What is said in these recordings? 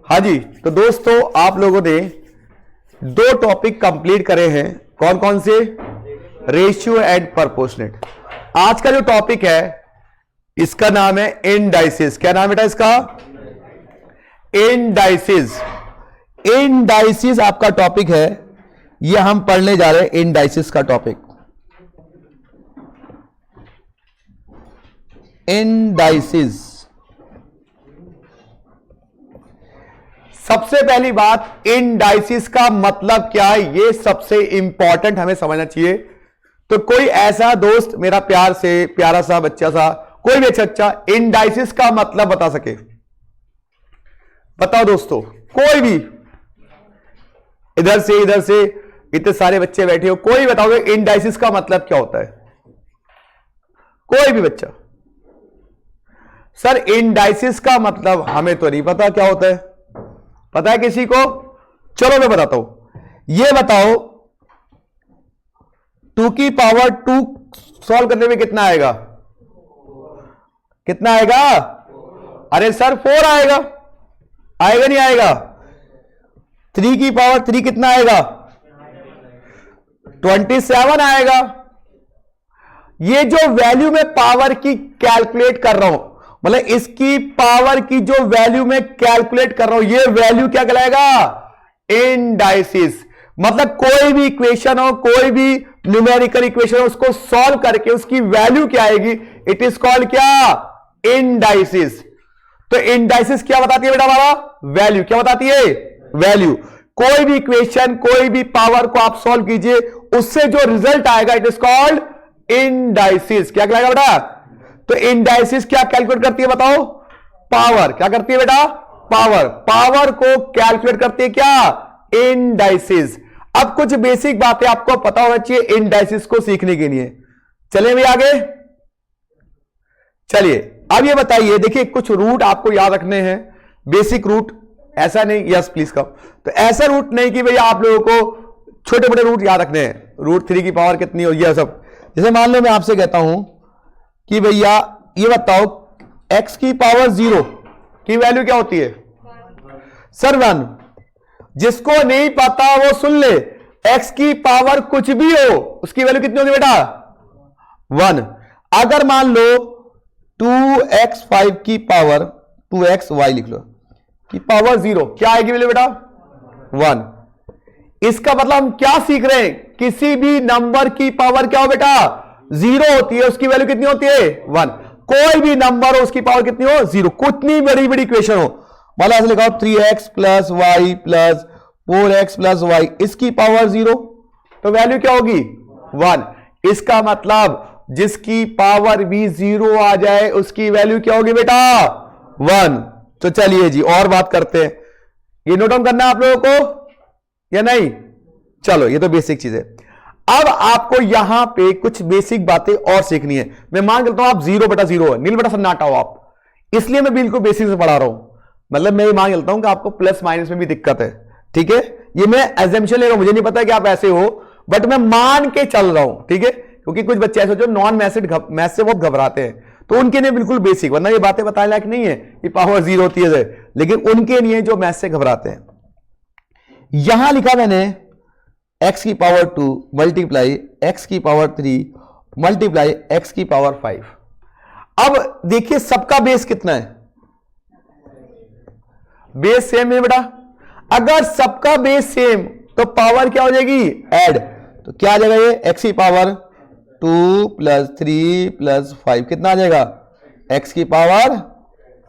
हाँ जी, तो दोस्तों आप लोगों ने दो टॉपिक कंप्लीट करे हैं। कौन कौन से? Ratio and proportionate. आज का जो टॉपिक है इसका नाम है इंडाइसिस। क्या नाम बेटा इसका? इंडाइसिस। इंडाइसिस आपका टॉपिक है, ये हम पढ़ने जा रहे हैं इंडाइसिस का टॉपिक। इंडाइसिस। सबसे पहली बात, इंडाइसिस का मतलब क्या है, ये सबसे इंपॉर्टेंट हमें समझना चाहिए। तो कोई ऐसा दोस्त मेरा प्यारा सा बच्चा सा, कोई भी अच्छा इंडाइसिस का मतलब बता सके? बताओ दोस्तों, कोई भी, इधर से इतने सारे बच्चे बैठे हो, कोई बताओगे इंडाइसिस का मतलब क्या होता है? कोई भी बच्चा। सर इंडाइसिस का मतलब हमें तो नहीं पता क्या होता है। पता है किसी को? चलो मैं बताता हूं। ये बताओ 2 की पावर 2 सॉल्व करने में कितना आएगा? कितना आएगा? अरे सर 4 आएगा। आएगा नहीं आएगा? 3 की पावर 3 कितना आएगा? 27 आएगा। ये जो वैल्यू में पावर की कैलकुलेट कर रहा हूं, मतलब इसकी पावर की जो वैल्यू में कैलकुलेट कर रहा हूं, ये वैल्यू क्या कहलाएगा? इंडाइसिस। मतलब कोई भी इक्वेशन हो, कोई भी न्यूमेरिकल इक्वेशन हो, उसको सॉल्व करके उसकी वैल्यू क्या आएगी, इट इज कॉल्ड क्या? इंडाइसिस। तो इंडाइसिस क्या बताती है बेटा हमारा? वैल्यू। क्या बताती है? वैल्यू। कोई भी इक्वेशन, कोई भी पावर को आप सॉल्व कीजिए, उससे जो रिजल्ट आएगा इट इज कॉल्ड इंडाइसिस। क्या कहलाएगा बेटा? तो इंडाइसिस क्या कैलकुलेट करती है बताओ? पावर। क्या करती है बेटा? पावर। पावर को कैलकुलेट करती है क्या? इंडाइसिस। अब कुछ बेसिक बातें आपको पता होना चाहिए इंडाइसिस को सीखने के लिए। चलिए भी आगे। चलिए अब ये बताइए, देखिए कुछ रूट आपको याद रखने हैं, बेसिक रूट। ऐसा नहीं, यस प्लीज कम, तो ऐसा रूट नहीं कि भैया आप लोगों को छोटे मोटे रूट याद रखने हैं। रूट 3 की पावर कितनी हो, यह सब। जैसे मान लो मैं आपसे कहता हूं कि भैया ये बताओ x की पावर 0 की वैल्यू क्या होती है? सर 1। जिसको नहीं पता वो सुन ले, x की पावर कुछ भी हो उसकी वैल्यू कितनी होगी बेटा? 1। अगर मान लो 2x5 की पावर 2xy लिख लो की पावर 0, क्या आएगी वैल्यू बेटा? 1। इसका मतलब हम क्या सीख रहे हैं? किसी भी नंबर की पावर क्या हो बेटा? 0 होती है, उसकी वैल्यू कितनी होती है? 1। कोई भी नंबर हो उसकी पावर कितनी हो? 0। कितनी बड़ी बड़ी इक्वेशन हो, मतलब ऐसे लिखा हो 3x plus y plus 4x plus y, इसकी पावर 0, तो वैल्यू क्या होगी? 1। इसका मतलब जिसकी पावर भी 0 आ जाए उसकी वैल्यू क्या होगी बेटा? 1। तो चलिए जी और बात करते हैं। ये नोट डाउन करना है आप लोगों को या नहीं? चलो ये तो बेसिक चीज है। अब आपको यहां पे कुछ बेसिक बातें और सीखनी है। मैं मान करता हूं आप 0 बटा 0 है, नील बटा सन्नाटा हो आप, इसलिए मैं बिल्कुल बेसिक से पढ़ा रहा हूं। मतलब मैं ये मान लेता हूं कि आपको प्लस माइनस में भी दिक्कत है, ठीक है? ये मैं एजम्पशन ले रहा हूं, मुझे नहीं पता कि आप ऐसे हो, बट मैं मान के चल रहा हूं, ठीक है? क्योंकि कुछ बच्चे ऐसे जो नॉन मैथ से बहुत घबराते हैं, तो उनके लिए बिल्कुल बेसिक, वरना ये बातें बताने लायक नहीं है कि पावर 0 होती है, लेकिन उनके लिए जो मैथ से घबराते हैं। यहां लिखा मैंने x की पावर 2 मल्टीप्लाई x की पावर 3 मल्टीप्लाई x की पावर 5। अब देखिए सबका बेस कितना है? बेस सेम है बेटा। अगर सबका बेस सेम तो पावर क्या हो जाएगी? ऐड। तो क्या आ जाएगा ये? x की पावर 2 प्लस 3 प्लस 5 कितना आ जाएगा? x की पावर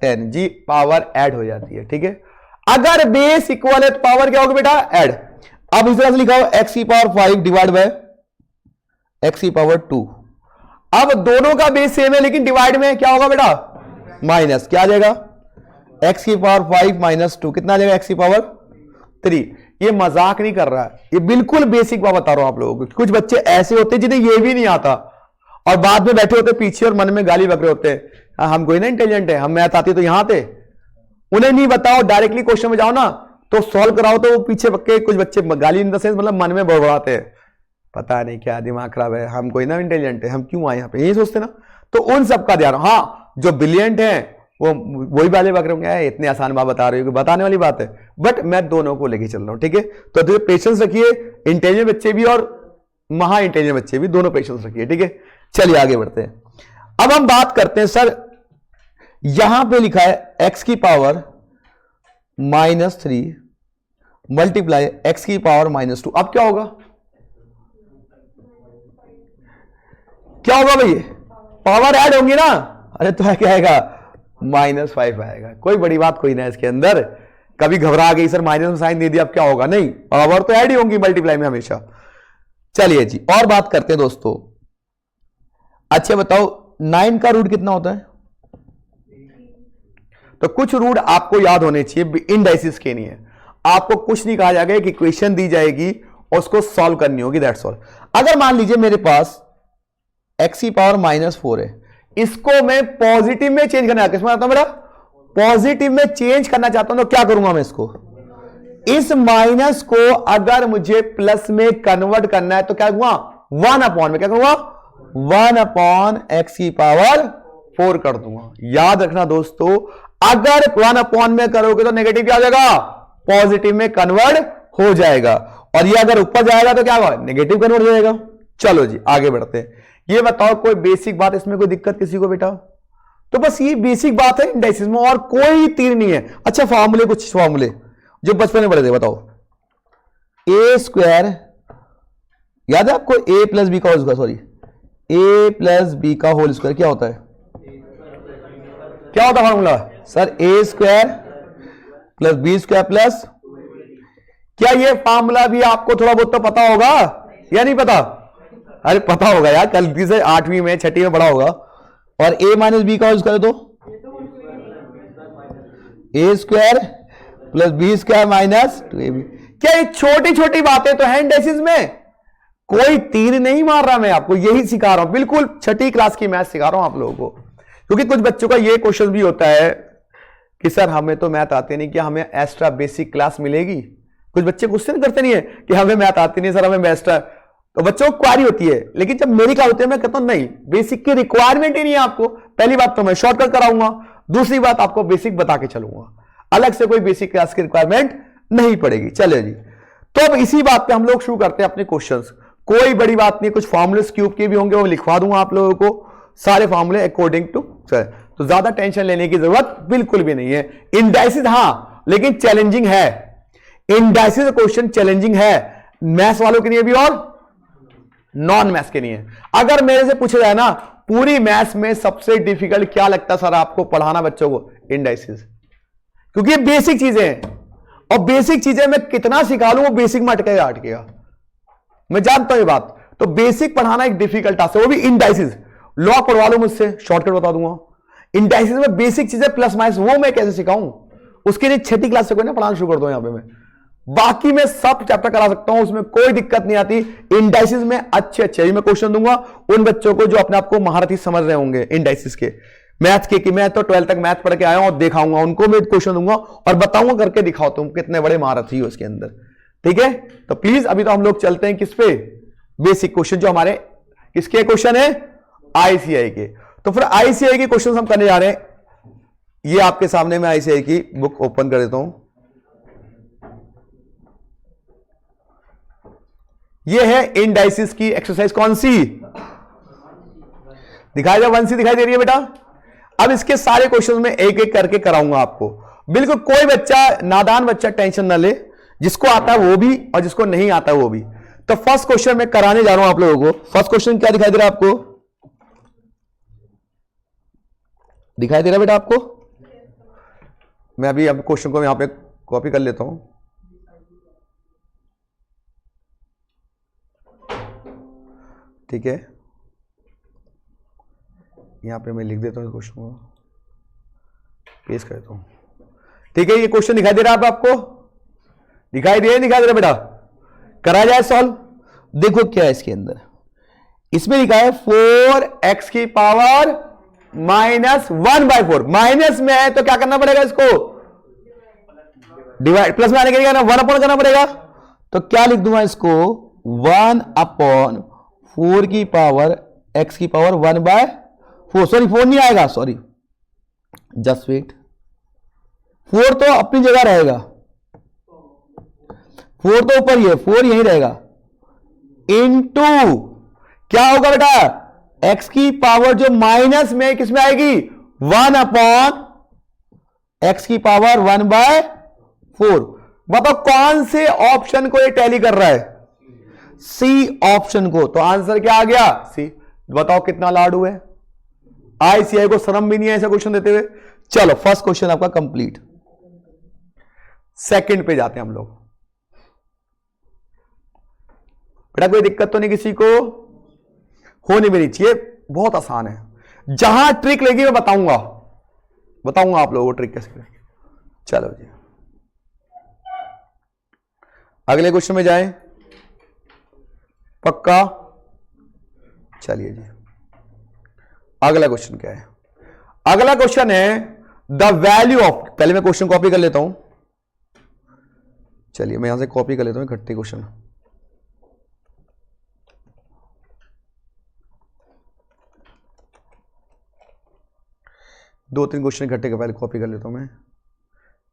10 जी, पावर ऐड हो जाती है, ठीक है? अगर बेस इक्वल है तो पावर क्या होगी बेटा? ऐड। अब इस तरह से लिखा हो x की पावर 5 डिवाइड बाय x की पावर 2। अब दोनों का बेस सेम है लेकिन डिवाइड में क्या होगा बेटा? माइनस। क्या आ जाएगा? x की पावर 5 माइनस 2 कितना आ जाएगा? x की पावर 3। ये मजाक नहीं कर रहा है, ये बिल्कुल बेसिक बात बता रहा हूं आप लोगों को। कुछ बच्चे ऐसे होते हैं जिन्हें ये भी नहीं आता और बाद में बैठे होते पीछे और मन में गाली बक रहे होते हैं, हम कोई ना इंटेलिजेंट है, हम मैथ आती तो यहां थे। उन्हें नहीं बताओ, डायरेक्टली क्वेश्चन में जाओ ना तो सॉल्व कराओ, तो वो पीछे के कुछ बच्चे गाली इन द सेंस मतलब मन में बड़बड़ाते हैं, पता नहीं क्या दिमाग खराब है, हम कोई ना इंटेलिजेंट है, हम क्यों आए यहाँ पे, यही सोचते ना। तो उन सबका ध्यान, हाँ जो ब्रिलियंट है वो वही वाले बात होंगे, इतने आसान बात बता रही हो, बताने वाली बात है, बट मैं दोनों को लेके चल रहा हूं, ठीक है। तो पेशेंस रखिए, इंटेलिजेंट बच्चे भी और महा इंटेलिजेंट बच्चे भी, दोनों पेशेंस रखिए, ठीक है। चलिए आगे बढ़ते हैं। अब हम बात करते हैं सर, यहां पे लिखा है x की पावर -3 मल्टीप्लाई x की पावर -2। अब क्या होगा, क्या होगा भाई, पावर ऐड होंगी ना, अरे तो क्या आएगा, -5 आएगा। कोई बड़ी बात कोई ना इसके अंदर, कभी घबरा गई सर माइनस में साइन दे दिया अब क्या होगा, नहीं, पावर तो ऐड ही होंगी मल्टीप्लाई में हमेशा। चलिए जी और बात करते हैं दोस्तों। अच्छा बताओ 9 का रूट कितना होता है, तो कुछ रूट आपको याद होने चाहिए, इंडाइसिस के नहीं है, आपको कुछ नहीं कहा जाएगा, एक इक्वेशन दी जाएगी और उसको सॉल्व करनी होगी, दैट्स ऑल। अगर मान लीजिए मेरे पास x की पावर -4 है, इसको मैं पॉजिटिव में चेंज करना चाहता हूं, बेटा पॉजिटिव में चेंज करना चाहता हूं तो क्या करूंगा मैं, इसको इस माइनस को अगर मुझे प्लस में कन्वर्ट करना है तो क्या करूंगा, 1 में क्या करूंगा, 1/x की पावर 4 कर दूंगा। याद रखना दोस्तों, अगर 1 में करोगे तो नेगेटिव क्या हो जाएगा, पॉजिटिव में कन्वर्ट हो जाएगा, और ये अगर ऊपर जाएगा तो क्या होगा, नेगेटिव कन्वर्ट हो जाएगा। चलो जी आगे बढ़ते हैं। ये बताओ कोई बेसिक बात, इसमें कोई दिक्कत किसी को बेटा, तो बस ये बेसिक बात है इंडाइसिस में, और कोई तीर नहीं है। अच्छा फॉर्मूले, कुछ फॉर्मूले जो बचपन में पढ़े थे, बताओ a² याद है आपको, a + b का whole square, sorry a + b का होल स्क्वायर क्या होता है, क्या होता है formula sir, a² + b² plus, क्या ये फॉर्मूला भी आपको थोड़ा बहुत तो पता होगा या नहीं पता, अरे पता होगा यार, गलती से 8वीं में 6ठी में पढ़ा होगा। और a - b का होल स्क्वायर तो a² + b² - 2ab। क्या ये छोटी छोटी बातें तो है इंडाइसिस में, कोई तीर नहीं मार रहा, मैं आपको यही सिखा रहा हूं, बिल्कुल 6ठी क्लास की मैथ सिखा रहा हूं आप लोगों को। क्योंकि कुछ बच्चों का ये क्वेश्चन भी होता है कि सर हमें तो मैथ आते नहीं, क्या हमें एक्स्ट्रा बेसिक क्लास मिलेगी। कुछ बच्चे क्वेश्चन करते नहीं है कि हमें मैथ आती नहीं सर, हमें एक्स्ट्रा, तो बच्चों को क्वारी होती है। लेकिन जब मेरी क्या होती है, मैं कहता हूं नहीं, बेसिक की रिक्वायरमेंट ही नहीं है आपको। पहली बात तो मैं शॉर्टकट कराऊंगा, दूसरी बात आपको बेसिक बता के चलूंगा, अलग से कोई बेसिक क्लास की रिक्वायरमेंट नहीं पड़ेगी। चलिए जी, तो अब इसी बात पे हम लोग शुरू करते हैं अपने क्वेश्चंस। कोई बड़ी बात नहीं, कुछ फॉर्मूलेस क्यूब के भी होंगे, वो लिखवा दूंगा आप लोगों को, सारे फॉर्मूले अकॉर्डिंग टू, तो ज्यादा टेंशन लेने की जरूरत बिल्कुल भी नहीं है। इंडाइसिस हाँ लेकिन चैलेंजिंग है, इंडाइसिस क्वेश्चन चैलेंजिंग है, मैथ्स वालों के लिए भी और नॉन मैथ्स के लिए। अगर मेरे से पूछा जाए ना पूरी मैथ्स में सबसे डिफिकल्ट क्या लगता है सर आपको पढ़ाना बच्चों को, इंडाइसिस, क्योंकि ये बेसिक चीजें हैं, और बेसिक चीजें मैं कितना सिखा लूं वो बेसिक में अटकेगा, मैं जानता हूं ये बात। तो बेसिक पढ़ाना एक डिफिकल्ट टास्क है, वो भी इंडाइसिस। लॉ पढ़वा लो मुझसे, शॉर्टकट बता दूंगा। इंडाइसिस में बेसिक चीजें प्लस माइनस वो मैं कैसे सिखाऊं, उसके लिए 6ठी क्लास से कोई ना पढ़ाना शुरू कर दो यहां पे मैं, बाकी मैं सब चैप्टर करा सकता हूं, उसमें कोई दिक्कत नहीं आती। इंडाइसिस में अच्छे मैं क्वेश्चन दूंगा उन बच्चों को जो अपने आप को महारथी समझ रहे होंगे इंडाइसिस के, मैथ के, कि मैं तो 12th तक मैथ पढ़ के आया हूं और दिखाऊंगा उनको, मैं क्वेश्चन दूंगा और बताऊंगा करके दिखाओ तुम कितने बड़े महारथी हो इसके अंदर, ठीक है। तो प्लीज अभी तो हम लोग चलते हैं किस पे, बेसिक क्वेश्चन जो हमारे किसके क्वेश्चन है, आईसीआई के। तो फिर आईसीआई के क्वेश्चन हम करने जा रहे हैं। ये आपके सामने मैं आईसीआई की बुक ओपन कर देता हूं। ये है इंडाइसिस की एक्सरसाइज, कौन सी दिखाई दे, 1C दिखाई दे रही है बेटा। अब इसके सारे क्वेश्चन में एक एक करके कराऊंगा आपको, बिल्कुल कोई बच्चा नादान बच्चा टेंशन ना ले, जिसको आता है वो भी और जिसको नहीं आता है वो भी। तो फर्स्ट क्वेश्चन मैं कराने जा रहा हूं आप लोगों को। फर्स्ट क्वेश्चन क्या दिखाई दे रहा है आपको, दिखाई दे रहा है बेटा आपको, मैं अभी अब क्वेश्चन को यहां पे कॉपी कर लेता हूं। ठीक है, यहां पे मैं लिख देता हूं क्वेश्चन को, पेश कर देता हूं। ठीक है, ये क्वेश्चन दिखाई दे रहा है आपको, दिखाई दे रहा बेटा, करा जाए सॉल्व। देखो क्या है इसके अंदर, इसमें लिखा है 4x की पावर -1/4, माइनस में है तो क्या करना पड़ेगा, इसको डिवाइड, प्लस में आने के लिए 1/4 करना पड़ेगा। तो क्या लिख दूंगा इसको, 1/4 की पावर x की पावर 1/4, सॉरी 4 नहीं आएगा, सॉरी जस्ट वेट, 4 तो अपनी जगह रहेगा, 4 तो ऊपर ही है, 4 यहीं रहेगा, इनटू क्या होगा बेटा, x की पावर जो माइनस में किसमें आएगी, 1 अपॉन x की पावर 1/4। बताओ कौन से ऑप्शन को ये टैली कर रहा है, सी ऑप्शन को। तो आंसर क्या आ गया, सी। बताओ कितना लाडू है, आईसीआई को शर्म भी नहीं है ऐसा क्वेश्चन देते हुए। चलो फर्स्ट क्वेश्चन आपका कंप्लीट। सेकंड पे जाते हैं हम लोग। बेटा कोई दिक्कत तो नहीं किसी को, होनी भी नहीं चाहिए, बहुत आसान है। जहां ट्रिक लगी मैं बताऊंगा आप लोगों को ट्रिक कैसे करेंगे। चलो जी अगले क्वेश्चन में जाएं, पक्का। चलिए जी अगला क्वेश्चन क्या है, अगला क्वेश्चन है द वैल्यू ऑफ, पहले मैं क्वेश्चन कॉपी कर लेता हूं। चलिए मैं यहां से कॉपी कर लेता हूं इकट्ठे क्वेश्चन। दो तीन क्वेश्चन इकट्ठे के पहले कॉपी कर लेता हूं मैं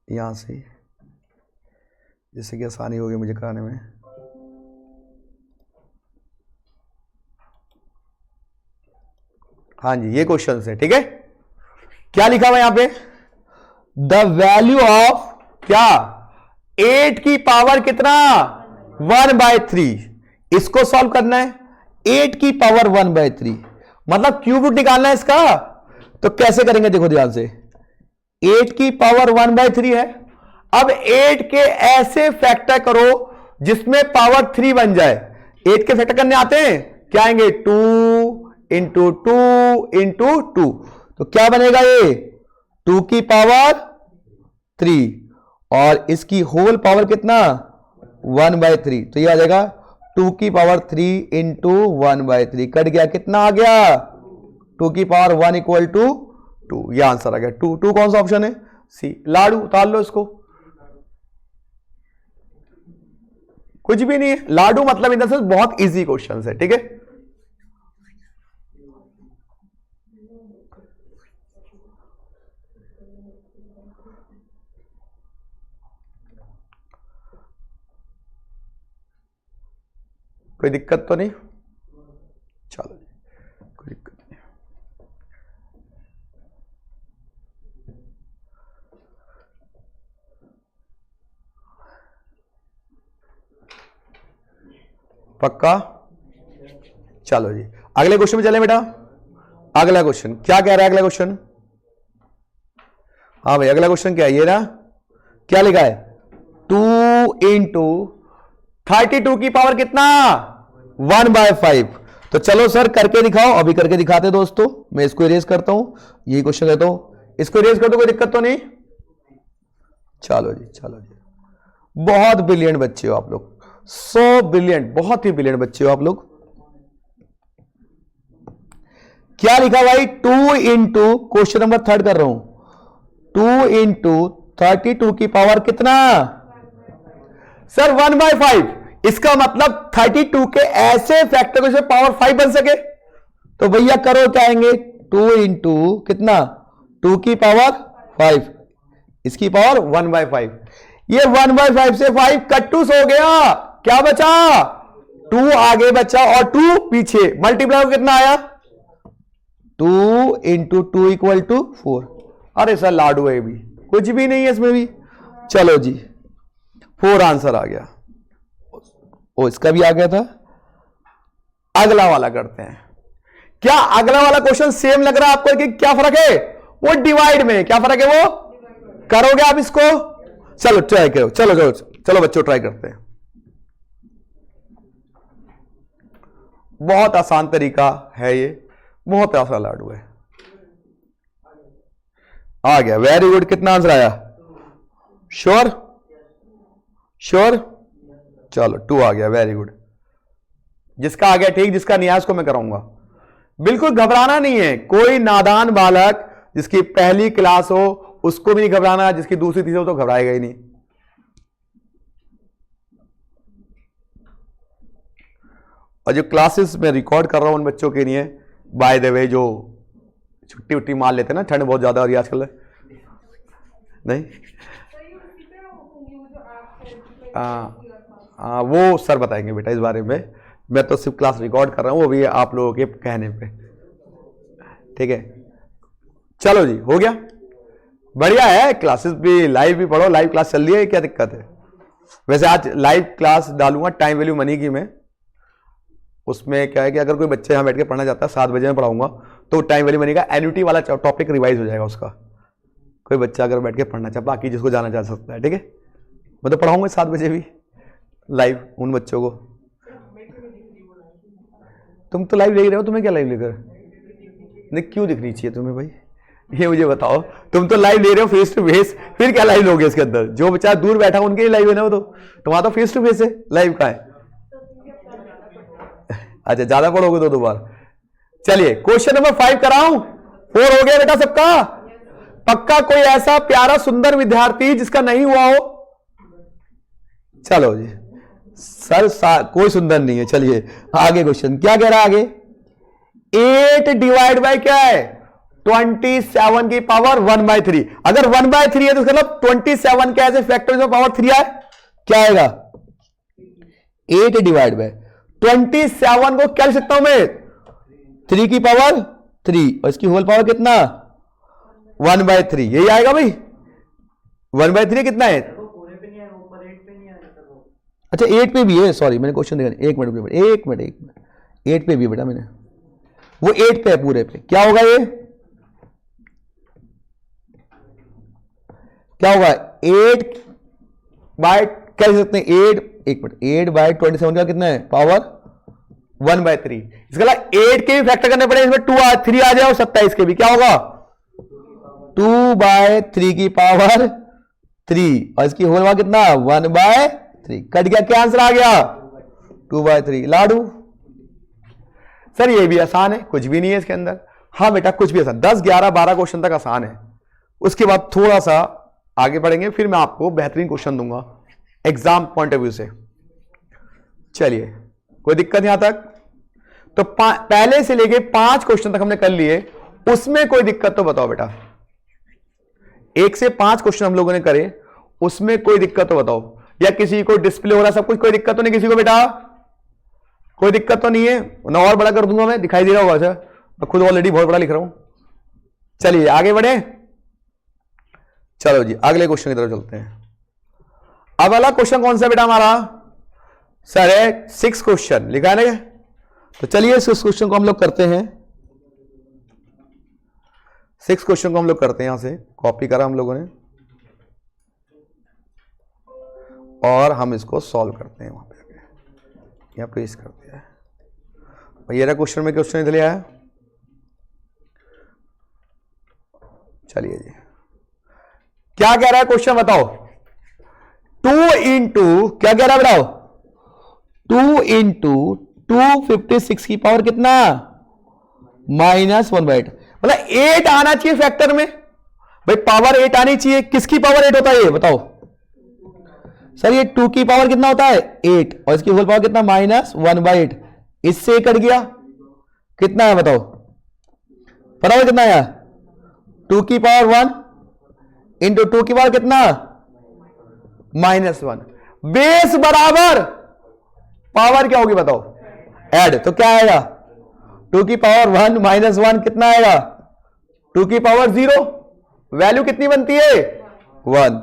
यहां से, जिससे कि आसानी होगी मुझे कराने में। हाँ जी ये क्वेश्चन है, ठीक है। क्या लिखा हुआ यहां पे, द वैल्यू ऑफ क्या, 8 की पावर कितना 1/3, इसको सॉल्व करना है। 8 की पावर 1/3 मतलब क्यूब रूट निकालना है इसका। तो कैसे करेंगे देखो ध्यान से, 8 की पावर 1/3 है। अब 8 के ऐसे फैक्टर करो जिसमें पावर 3 बन जाए। 8 के फैक्टर करने आते हैं, क्या आएंगे, 2 इंटू 2 इंटू 2, तो क्या बनेगा ये 2 की पावर 3 और इसकी होल पावर कितना 1/3, तो ये आ जाएगा 2 की पावर 3 इंटू 1/3, कट गया, कितना आ गया 2 की पावर 1 इक्वल टू 2, ये आंसर आ गया। 2 कौन सा ऑप्शन है, सी। लाडू उतार लो इसको, कुछ भी नहीं है। लाडू मतलब इन द सेंस बहुत इजी क्वेश्चन है, ठीक है। कोई दिक्कत तो नहीं, चलो कोई दिक्कत नहीं। पक्का, चलो जी अगले क्वेश्चन में चले बेटा। अगला क्वेश्चन क्या कह रहा है, अगला क्वेश्चन, हाँ भाई अगला क्वेश्चन क्या है, ये ना क्या लिखा है, 2 इंटू 32 की पावर कितना 1/5। तो चलो सर करके दिखाओ, अभी करके दिखाते दोस्तों। मैं इसको इरेज करता हूं, यही क्वेश्चन कहता हूं, इसको इरेज कर दो, कोई दिक्कत तो नहीं। चलो जी चलो जी, बहुत ब्रिलियंट बच्चे हो आप लोग, सो ब्रिलियंट, बहुत ही ब्रिलियंट बच्चे हो आप लोग। क्या लिखा भाई, 2 इंटू, क्वेश्चन नंबर 3 कर रहा हूं, 2 इंटू 32 की पावर कितना सर 1/5। इसका मतलब 32 के ऐसे फैक्टर को जिसमें पावर 5 बन सके। तो भैया करो क्या आएंगे, 2 इंटू कितना 2 की पावर 5, इसकी पावर 1/5। ये 1/5 से 5 कट्टूस हो गया, क्या बचा 2 आगे बचा और 2 पीछे, मल्टीप्लाई कितना आया 2 इंटू 2 इक्वल टू 4। अरे सर लाडू है भी, कुछ भी नहीं है इसमें भी। चलो जी 4 आंसर आ गया, ओ इसका भी आ गया था। अगला वाला करते हैं। क्या अगला वाला क्वेश्चन सेम लग रहा है आपको कि क्या फर्क है, वो डिवाइड में क्या फर्क है, वो करोगे आप इसको। चलो ट्राई करो, चलो चलो चलो बच्चों ट्राई करते हैं। बहुत आसान तरीका है ये, बहुत आसान लाडू है। आ गया, वेरी गुड। कितना आंसर आया, श्योर श्योर, चलो 2 आ गया, वेरी गुड। जिसका आ गया ठीक, जिसका नहीं आया उसको मैं कराऊंगा। बिल्कुल घबराना नहीं है, कोई नादान बालक जिसकी पहली क्लास हो उसको भी नहीं घबराना, जिसकी दूसरी तीसरी हो तो घबराएगा ही नहीं। और जो क्लासेस में रिकॉर्ड कर रहा हूं उन बच्चों के लिए बाय द वे जो छुट्टी उट्टी मार लेते हैं ना, ठंड बहुत ज्यादा हो रही है आजकल, नहीं वो सर बताएंगे बेटा इस बारे में, मैं तो सिर्फ क्लास रिकॉर्ड कर रहा हूँ, वो भी आप लोगों के कहने पे, ठीक है। चलो जी, हो गया, बढ़िया है। क्लासेस भी लाइव भी पढ़ो, लाइव क्लास चल रही है, क्या दिक्कत है। वैसे आज लाइव क्लास डालूंगा टाइम वैल्यू मनी की मैं, उसमें क्या है कि अगर कोई बच्चे यहाँ बैठ के पढ़ना चाहता है 7 बजे में पढ़ाऊंगा, तो टाइम वैल्यू मनी का एन्युटी वाला टॉपिक रिवाइज हो जाएगा उसका। कोई बच्चा अगर बैठ के पढ़ना चाहे, बाकी जिसको जाना चाह सकता है, ठीक है। मैं तो पढ़ाऊंगा 7 बजे भी लाइव उन बच्चों को। तुम तो लाइव देख रहे हो, तुम्हें क्या लाइव लेकर नहीं, क्यों दिखनी चाहिए तुम्हें भाई, ये मुझे बताओ। तुम तो लाइव ले रहे हो फेस टू फेस, फिर क्या लाइव लोगे इसके अंदर। जो बच्चा दूर बैठा उनके लिए लाइव है ना, वो तो तुम्हारा तो फेस टू फेस है, लाइव का है। अच्छा, ज्यादा पढ़ोगे तो बार। चलिए क्वेश्चन नंबर 5 कराऊं, 4 हो गया बेटा सबका। पक्का कोई ऐसा प्यारा सुंदर विद्यार्थी जिसका नहीं हुआ हो। चलो जी सर, कोई सुंदर नहीं है। चलिए आगे क्वेश्चन क्या कह रहा है आगे। 8 डिवाइड बाय क्या है 27 की पावर 1/3। अगर 1/3 है तो मतलब 27 के ऐसे फैक्टर्स में पावर 3 आए, क्या आएगा 8 डिवाइड बाय 27 को क्या लिख सकता हूं मैं 3 की पावर 3, और इसकी होल पावर कितना 1/3, यही आएगा भाई। 1/3 कितना है, अच्छा 8 पे भी है, सॉरी मैंने क्वेश्चन देखा, एक मिनट 8 पे भी है बेटा, मैंने वो 8 पे है पूरे पे। क्या होगा ये, क्या होगा 8 बाय क्या लिख सकते हैं 8 बाय 27 का कितना है पावर 1/3। इसका 8 के भी फैक्टर करने पड़े, इसमें 3 आ जाए और 27 के भी, क्या होगा 2/3 की पावर 3, और इसकी होल पावर कितना 1/3। कट गया, क्या आंसर आ गया 2/3। लाडू सर ये भी आसान है, कुछ भी नहीं है इसके अंदर। हाँ बेटा कुछ भी आसान, 10 11 12 क्वेश्चन तक आसान है, उसके बाद थोड़ा सा आगे बढ़ेंगे, फिर मैं आपको बेहतरीन क्वेश्चन दूंगा एग्जाम पॉइंट ऑफ व्यू से। चलिए कोई दिक्कत यहां तक, तो पहले से लेके 5 क्वेश्चन तक हमने कर लिए, उसमें कोई दिक्कत तो बताओ बेटा। 1 से 5 क्वेश्चन हम लोगों ने करे, उसमें कोई दिक्कत तो बताओ, या किसी को डिस्प्ले हो रहा सब कुछ, कोई दिक्कत तो नहीं किसी को बेटा, कोई दिक्कत तो नहीं है ना। और बड़ा कर दूंगा मैं, दिखाई दे रहा होगा सर, मैं खुद ऑलरेडी बहुत बड़ा लिख रहा हूं। चलिए आगे बढ़े, चलो जी अगले क्वेश्चन की तरफ चलते हैं। अब अगला क्वेश्चन कौन सा बेटा हमारा सर है 6 क्वेश्चन लिखा है ना, तो चलिए 6 क्वेश्चन को हम लोग करते हैं। 6 क्वेश्चन को हम लोग करते हैं, यहां से कॉपी करा हम लोगों ने, और हम इसको सॉल्व करते हैं। वहां पे यहाँ पेस्ट कर दिया है, ये रहा क्वेश्चन में क्वेश्चन इधर आया। चलिए जी क्या कह रहा है क्वेश्चन बताओ। 2 इंटू क्या कह रहा है बताओ 2 इंटू 256 की पावर कितना -1/8, मतलब 8 आना चाहिए फैक्टर में भाई, पावर 8 आनी चाहिए। किसकी पावर 8 होता है ये बताओ सर, ये 2 की पावर कितना होता है 8, और इसकी होल पावर कितना -1/8, इससे कट गया, कितना है बताओ, पता है कितना आया 2 की पावर 1 इंटू 2 की पावर कितना -1, बेस बराबर पावर क्या होगी बताओ ऐड, तो क्या आएगा 2 की पावर 1 -1 कितना आएगा 2 की पावर 0, वैल्यू कितनी बनती है 1।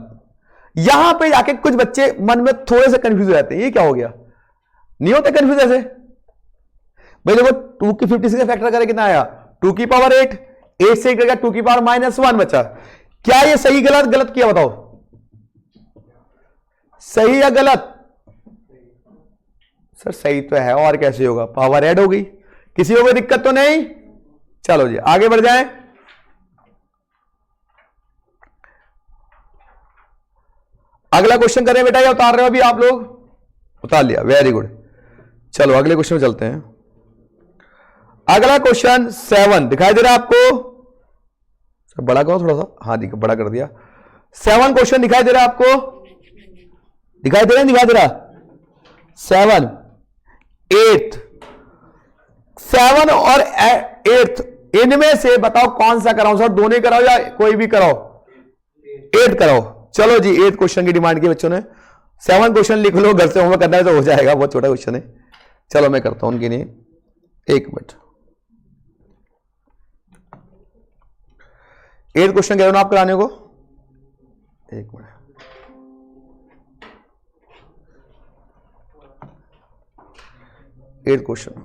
यहां पे जाके कुछ बच्चे मन में थोड़े से कंफ्यूज हो जाते हैं, ये क्या हो गया, नहीं होते कंफ्यूज ऐसे भाई। देखो 2 की 56 का फैक्टर करें कितना आया 2 की पावर 8, 8 से करेगा 2 की पावर -1 बचा। क्या ये सही गलत किया बताओ, सही या गलत सर, सही तो है, और कैसे होगा, पावर ऐड हो गई, किसी को कोई दिक्कत तो नहीं। चलो जी आगे बढ़ जाएं। अगला क्वेश्चन करें बेटा, या उतार रहे हो अभी आप लोग, उतार लिया, वेरी गुड। चलो अगले क्वेश्चन में चलते हैं। अगला क्वेश्चन 7 दिखाई दे रहा है आपको, बड़ा करो थोड़ा सा, हाँ बड़ा कर दिया। 7 क्वेश्चन दिखाई दे रहा है आपको, दिखाई दे रहा 7 8 7 और 8 इनमें से बताओ कौन सा कराऊं सर, दोनों कराओ या कोई भी कराओ, 8 कराओ। चलो जी 8 क्वेश्चन की डिमांड की बच्चों ने। 7 क्वेश्चन लिख लो, घर से होमवर्क करना है तो हो जाएगा, बहुत छोटा क्वेश्चन है। चलो मैं करता हूं उनके लिए, 1 मिनट। 8 क्वेश्चन कह रहे हो ना आप कराने को, 1 मिनट। एट क्वेश्चन,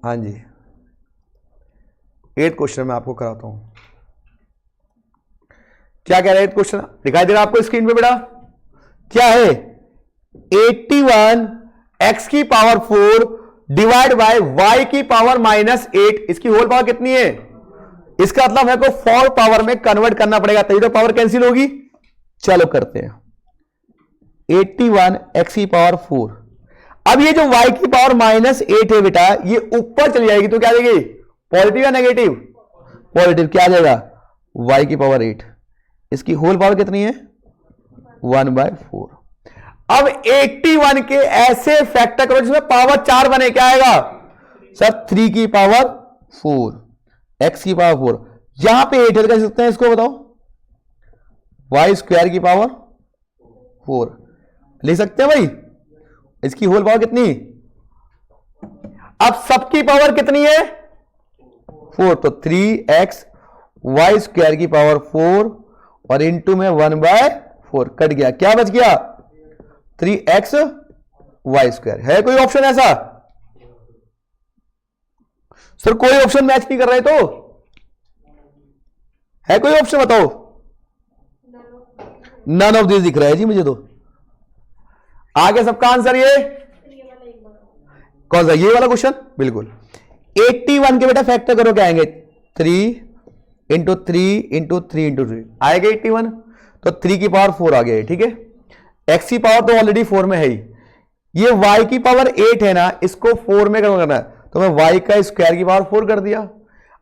हाँ जी 8 क्वेश्चन मैं आपको कराता हूं। क्या कह रहा है 8 क्वेश्चन, दिखाई दे रहा है आपको स्क्रीन पे बेटा? क्या है? 81 x की पावर 4 डिवाइड बाय y की पावर -8, इसकी होल पावर कितनी है? इसका मतलब है को 4 पावर में कन्वर्ट करना पड़ेगा, तभी तो पावर कैंसिल होगी। चलो करते हैं। 81 x की पावर 4, अब ये जो y की पावर -8 है बेटा, ये ऊपर चली जाएगी तो क्या देगी? पॉजिटिव या नेगेटिव? पॉजिटिव। क्या आ जाएगा? y की पावर 8, इसकी होल पावर कितनी है? 1/4। अब 81 के ऐसे फैक्टर करो जिसमें पावर 4 बने, क्या आएगा सर? 3 की पावर 4, x की पावर 4, यहां पे 8 कह सकते हैं इसको, बताओ? y² की पावर 4 लिख सकते हैं भाई। इसकी होल पावर कितनी? अब सबकी पावर कितनी है? 4, तो 3x y² की पावर 4 और इंटू में 1/4 कट गया, क्या बच गया? 3x y²। है कोई ऑप्शन ऐसा? सर कोई ऑप्शन मैच नहीं कर रहे तो है कोई ऑप्शन बताओ? नन ऑफ दिस दिख रहा है जी मुझे तो। आगे सबका आंसर ये कौन सा? ये वाला क्वेश्चन बिल्कुल। 81 के बेटा फैक्टर करो, क्या आएंगे? 3 इंटू 3 इंटू 3 इंटू 3 आएगा 81, तो 3 की पावर 4 आ गया, ठीक है। x की पावर तो ऑलरेडी 4 में है ही, ये y की पावर 8 है ना, इसको 4 में करना है तो मैं y का स्क्वायर की पावर 4 कर दिया।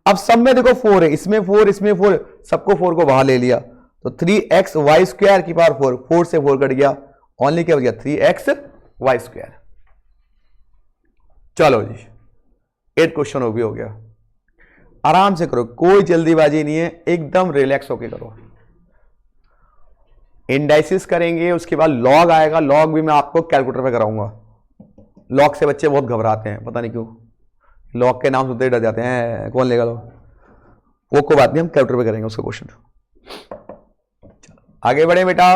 अब सब में देखो 4 है, इसमें 4 इसमें 4, सबको 4 को बाहर ले लिया, तो 3x y² की पावर 4, 4 से 4 कट गया, ओनली क्या हो गया? 3x y²। चलो जी 8 क्वेश्चन हो गया। आराम से करो, कोई जल्दीबाजी नहीं है, एकदम रिलैक्स होके करो। इंडाइसिस करेंगे, उसके बाद लॉग आएगा, लॉग भी मैं आपको कैलकुलेटर पे कराऊंगा। लॉग से बच्चे बहुत घबराते हैं, पता नहीं क्यों, लॉग के नाम सुनते ही डर जाते हैं, कौन लेगा लॉग। वो कोई बात नहीं, हम कैलकुलेटर पे करेंगे उसका क्वेश्चन। आगे बढ़े बेटा,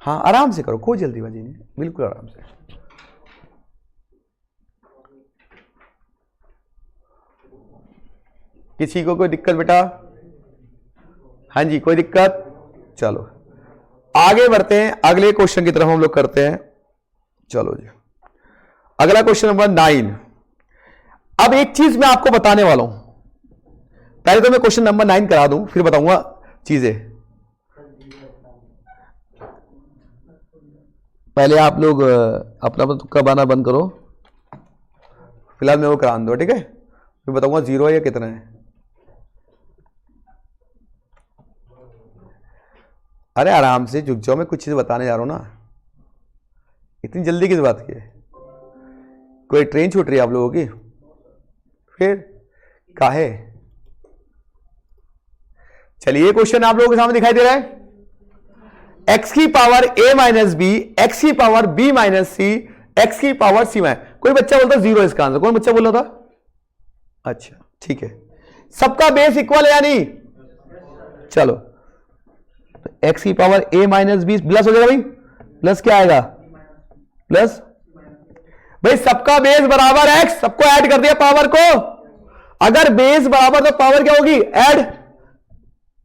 हाँ आराम से करो, कोई जल्दीबाजी नहीं, बिल्कुल आराम से। किसी को कोई दिक्कत बेटा? हाँ जी कोई दिक्कत? चलो आगे बढ़ते हैं, अगले क्वेश्चन की तरफ हम लोग करते हैं। चलो जी अगला क्वेश्चन नंबर 9। अब एक चीज मैं आपको बताने वाला हूं, पहले तो मैं क्वेश्चन नंबर 9 करा दूं, फिर बताऊंगा चीजें। पहले आप लोग अपना तुक्का बाना बंद करो, फिलहाल मैं वो करा दो, ठीक है। फिर बताऊंगा 0 है या कितना है। अरे आराम से झुक जाओ, मैं कुछ चीज बताने जा रहा हूं ना, इतनी जल्दी किस बात की है? कोई ट्रेन छूट रही है आप लोगों की? फिर काहे? चलिए क्वेश्चन आप लोगों के सामने दिखाई दे रहा है। x की power a minus b, x की power b minus c, x की पावर c माइनस। कोई बच्चा बोलता 0 इसका आंसर, कौन बच्चा बोल रहा था? अच्छा ठीक है, सबका बेस इक्वल है या नहीं? चलो तो x की power a minus b plus हो जाएगा भाई, प्लस क्या आएगा? प्लस भाई सबका बेस बराबर x, सबको ऐड कर दिया पावर को। अगर बेस बराबर तो पावर क्या होगी? ऐड।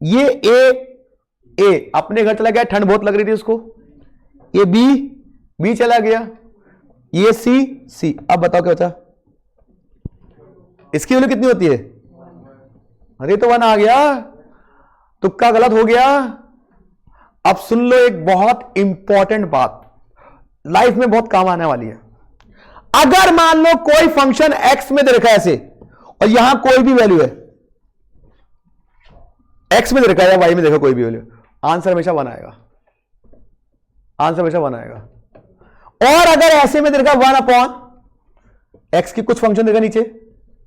ये a अपने घर चला गया, ठंड बहुत लग रही थी उसको, ये b चला गया, ये c। अब बताओ क्या बचा? इसकी वैल्यू कितनी होती है? अरे तो 1 आ गया, तुक्का गलत हो गया। अब सुन लो एक बहुत इंपॉर्टेंट बात, लाइफ में बहुत काम आने वाली है। अगर मान लो कोई फंक्शन x में दे रखा है ऐसे, और यहां कोई भी वैल्यू है, x में दे रखा है या y में देखा कोई भी वैल्यू, आंसर हमेशा 1 आएगा, आंसर हमेशा 1 आएगा। और अगर ऐसे में दे रखा 1/x की कुछ फंक्शन देगा नीचे,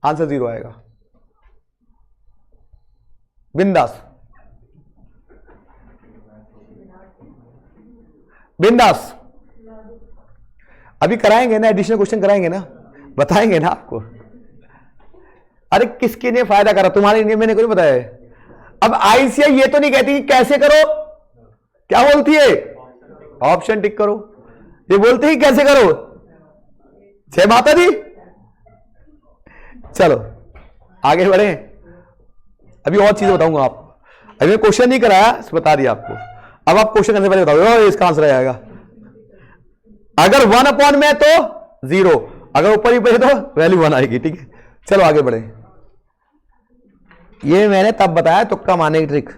आंसर 0 आएगा। बिंदास बिंदास। अभी कराएंगे ना, एडिशनल क्वेश्चन कराएंगे ना, बताएंगे ना आपको। अरे किसके लिए फायदा करा, तुम्हारे लिए, मैंने कोई बताया है। अब आईसीआई ये तो नहीं कहती कि कैसे करो, क्या बोलती है, ऑप्शन टिक करो। ये बोलते ही कैसे करो। जय माता दी। चलो आगे बढ़े। अभी और चीजें बताऊंगा आपको। अभी मैं क्वेश्चन नहीं कराया, बता दिया आपको। अब आप क्वेश्चन करने पहले बताओ इसका आंसर आएगा। अगर 1 में तो 0, अगर ऊपर ही पे तो वैल्यू 1 आएगी। ठीक है, चलो आगे बढ़े। ये मैंने तब बताया तुक्का मारने की ट्रिक।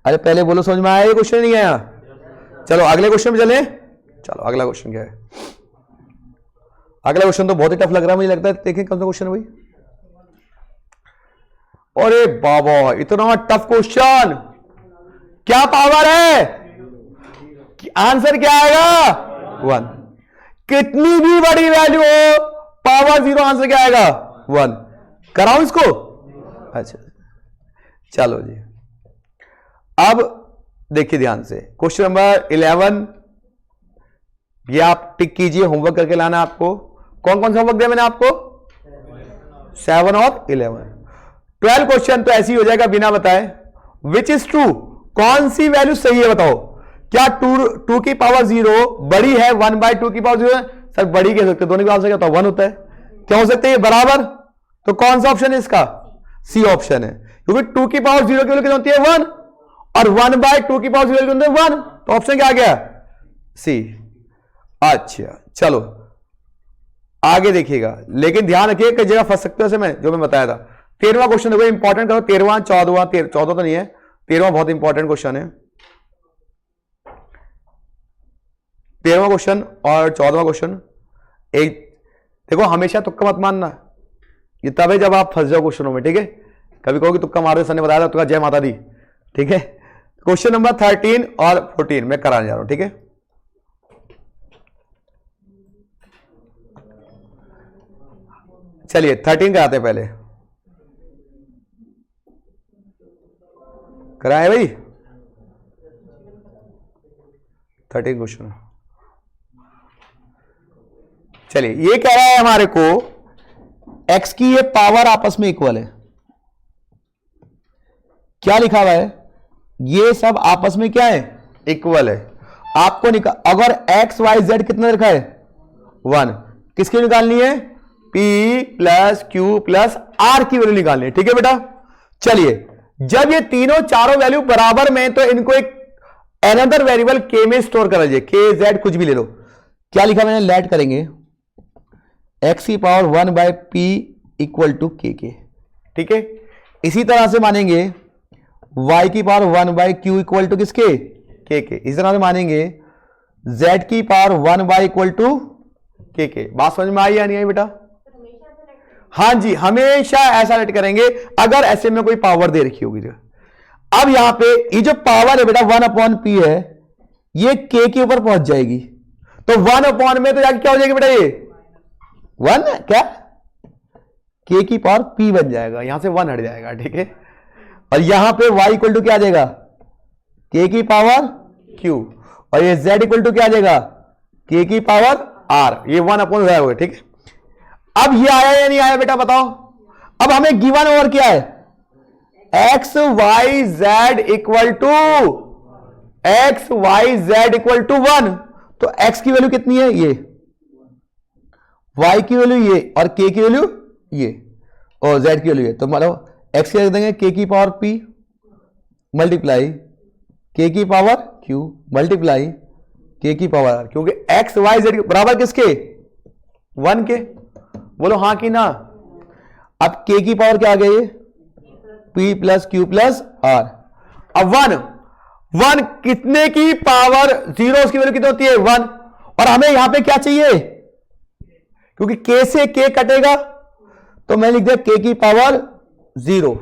अरे पहले बोलो समझ में आया ये क्वेश्चन, नहीं आया? चलो अगले क्वेश्चन में चले। चलो अगला क्वेश्चन क्या है? अगला क्वेश्चन तो बहुत ही टफ लग रहा है मुझे लगता है। देखें कौन सा क्वेश्चन है भाई। अरे बाबा इतना टफ क्वेश्चन, क्या पावर है? आंसर क्या आएगा? 1। कितनी भी बड़ी वैल्यू हो, पावर 0, आंसर क्या आएगा? 1। कराऊं इसको? अच्छा चलो जी। अब देखिए ध्यान से, क्वेश्चन नंबर 11 ये आप टिक कीजिए, होमवर्क करके लाना आपको। कौन कौन सा होमवर्क दिया मैंने आपको? 7 और 11। 12 क्वेश्चन तो ऐसे ही हो जाएगा बिना बताए। विच इज ट्रू, कौन सी वैल्यू सही है बताओ। क्या 2 की पावर 0 बड़ी है 1/2 की पावर 0? सर बड़ी कह सकते, दोनों की आंसर क्या होता है? 1 होता है। क्या हो सकते हैं बराबर? तो कौन सा ऑप्शन है इसका? सी ऑप्शन है, क्योंकि 2 की पावर 0 की वैल्यू कितनी होती है? 1, और 1/2 की पावर 0 की वैल्यू 1, तो ऑप्शन क्या आ गया? सी। अच्छा चलो आगे देखिएगा, लेकिन ध्यान रखिए कई जगह फंस सकते हो। मैं जो मैं बताया था 13वां क्वेश्चन देखो, इंपॉर्टेंट करो। 13वां 14वां 14 तो नहीं है, 13वां बहुत इंपॉर्टेंट क्वेश्चन है। 13वां क्वेश्चन और 14वां क्वेश्चन एक देखो, हमेशा तुक्का मत मानना, ये तब है जब आप फंस जाओ क्वेश्चनों में। ठीक है, कभी कहोगे तुक्का मारो, सर ने बताया था तुक्का, जय माता दी। ठीक है, क्वेश्चन नंबर 13 और 14 मैं कराने जा रहा हूं। ठीक है, चलिए 13 कराते हैं पहले। कराए भाई 13 क्वेश्चन। चलिए ये कह रहा है हमारे को x की ये पावर आपस में इक्वल है। क्या लिखा हुआ है? ये सब आपस में क्या है? इक्वल है। आपको अगर x y z कितना लिखा है? 1। किसकी निकालनी है? p plus q plus r की वैल्यू निकालनी है। ठीक है बेटा, चलिए जब ये तीनों चारों वैल्यू बराबर में, तो इनको एक अनदर वेरिएबल k में स्टोर कर लीजिए। k z कुछ भी ले लो। क्या लिखा मैंने? लेट करेंगे x की power 1/p equal to k के। ठीक है, इसी तरह से मानेंगे y की पावर 1/q इक्वल टू किसके? k के। इस तरह से मानेंगे z की पावर 1 इक्वल टू k के। बात समझ में आई या नहीं आई बेटा? हाँ जी, हमेशा ऐसा लेट करेंगे अगर ऐसे में कोई पावर दे रखी होगी। अब यहां पे ये जो पावर है बेटा 1/p है, ये k के ऊपर पहुंच जाएगी, तो 1 में तो जाके क्या हो जाएगी बेटा? ये 1 क्या k की पावर p बन जाएगा, यहां से 1 हट जाएगा। ठीक है, और यहां पे y इक्वल टू क्या आ जाएगा? k की पावर q, और ये z इक्वल टू क्या आ जाएगा? k की पावर r। ये 1/हो गया। ठीक है, अब ये आया या नहीं आया बेटा बताओ? अब हमें गिवन ओवर क्या है? x y z equal to 1, तो x की वैल्यू कितनी है? ये, y की वैल्यू ये, और k की वैल्यू ये, और z की वैल्यू ये। तो मतलब x क्या लिख देंगे? k की पावर p मल्टीप्लाई k की पावर q मल्टीप्लाई k की पावर r, क्योंकि x y z बराबर किसके? 1 के। बोलो हाँ कि ना? अब k की पावर क्या आ गई? p plus q plus r। अब 1 कितने की पावर 0, उसकी वैल्यू कितनी होती है? 1। और हमें यहां पे क्या चाहिए? क्योंकि k से k कटेगा, तो मैं लिख दिया k की पावर 0।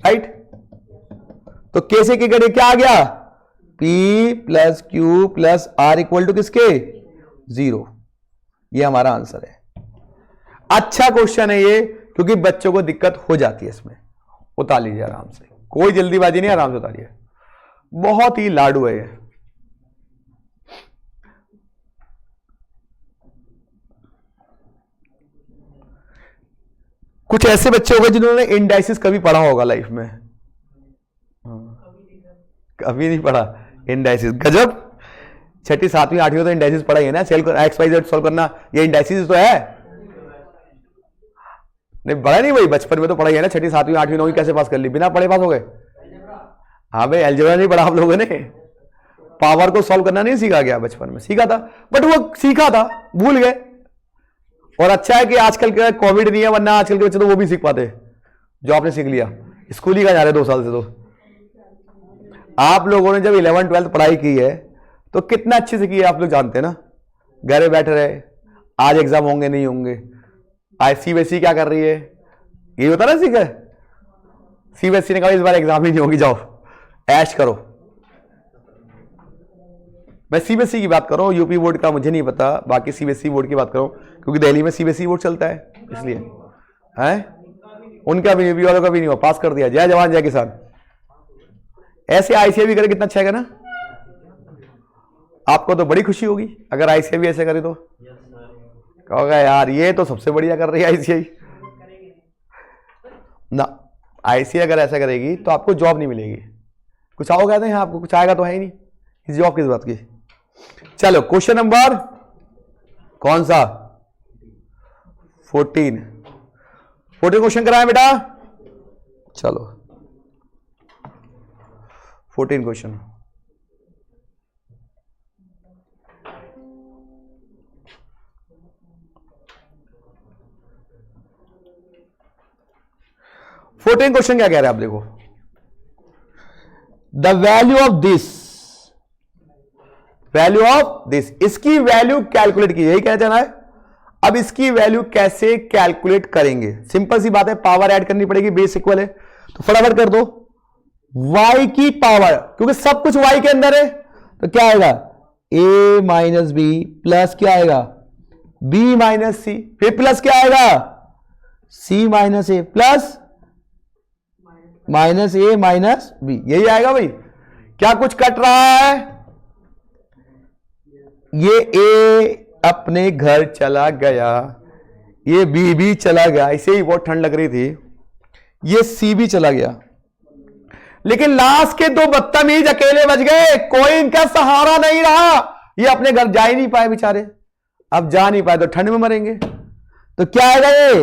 राइट, तो k से k कटे क्या आ गया? P plus Q plus R equal to किसके 0। ये हमारा आंसर है। अच्छा क्वेश्चन है ये, क्योंकि बच्चों को दिक्कत हो जाती है इसमें। उतार लीजिए आराम से, कोई जल्दीबाजी नहीं, आराम से उतारिए। बहुत ही लाडू है ये। कुछ ऐसे बच्चे होंगे जिन्होंने इंडाइसिस कभी पढ़ा होगा लाइफ में। कभी नहीं पढ़ा इंडाइसिस। गजब, छठी सातवीं आठवीं तो इंडाइसिस पढ़ा ही है ना, सेल एक्स वाई जेड सॉल्व करना, ये इंडाइसिस तो है। नहीं पढ़ा नहीं भाई, बचपन में तो पढ़ा ही है ना, छठी सातवीं आठवीं नौवीं कैसे पास कर ली, बिना पढ़े पास हो गए। हाँ भाई, अलजेब्रा नहीं पढ़ा आप लोगों ने, पावर को सॉल्व करना नहीं सीखा गया बचपन में, सीखा था बट वो सीखा था भूल गए। और अच्छा है कि आजकल के कोविड नहीं है, वरना आजकल के बच्चे तो वो भी सीख पाते जो आपने सीख लिया। स्कूल ही का जा रहे 2 साल से। तो आप लोगों ने जब 11th 12th पढ़ाई की है तो कितना अच्छे से की है आप लोग जानते हैं ना। घर बैठे रहे, आज एग्जाम होंगे नहीं होंगे। आज सीबीएसई क्या कर रही है, ये होता ना सीखा। सीबीएसई ने कहा इस बार एग्जाम ही नहीं होगी, जाओ ऐश करो। मैं सीबीएसई की बात करूं, यूपी बोर्ड का मुझे नहीं पता, बाकी सीबीएसई बोर्ड की बात करूं क्योंकि दिल्ली में सीबीएसई बोर्ड चलता है, इसलिए है। उनका भी यूपी वालों का भी नहीं हुआ, पास कर दिया। जय जवान जय किसान। ऐसे आईसीआई भी करे कितना अच्छा है ना। आपको तो बड़ी खुशी होगी अगर आईसीआई भी ऐसे करे तो। कहोगे यार ये तो सबसे बढ़िया कर रही है आईसीआई ना। आईसीआई अगर ऐसा करेगी तो आपको जॉब नहीं मिलेगी। कुछ आओगे नहीं, आपको कुछ आएगा तो है ही नहीं, इस जॉब किस बात की। चलो क्वेश्चन नंबर कौन सा 14 क्वेश्चन कराएं बेटा। चलो 14 क्वेश्चन। क्वेश्चन क्या कह रहे हैं आप देखो। द वैल्यू ऑफ दिस, इसकी वैल्यू कैलकुलेट की, यही कहना चाहना है। अब इसकी वैल्यू कैसे कैलकुलेट करेंगे, सिंपल सी बात है, पावर ऐड करनी पड़ेगी, बेस इक्वल है तो फटाफट कर दो। y की पावर, क्योंकि सब कुछ y के अंदर है तो क्या आएगा a माइनस बी प्लस क्या आएगा b माइनस सी, फिर प्लस क्या आएगा c माइनस ए प्लस माइनस ए माइनस बी, यही आएगा भाई। क्या कुछ कट रहा है, ये a अपने घर चला गया, ये b भी चला गया, इसे ही बहुत ठंड लग रही थी, ये c भी चला गया, लेकिन लास्ट के 2 बदतमीज अकेले बच गए, कोई इनका सहारा नहीं रहा। ये अपने घर जा ही नहीं पाए बेचारे, अब जा नहीं पाए तो ठंड में मरेंगे। तो क्या आएगा ये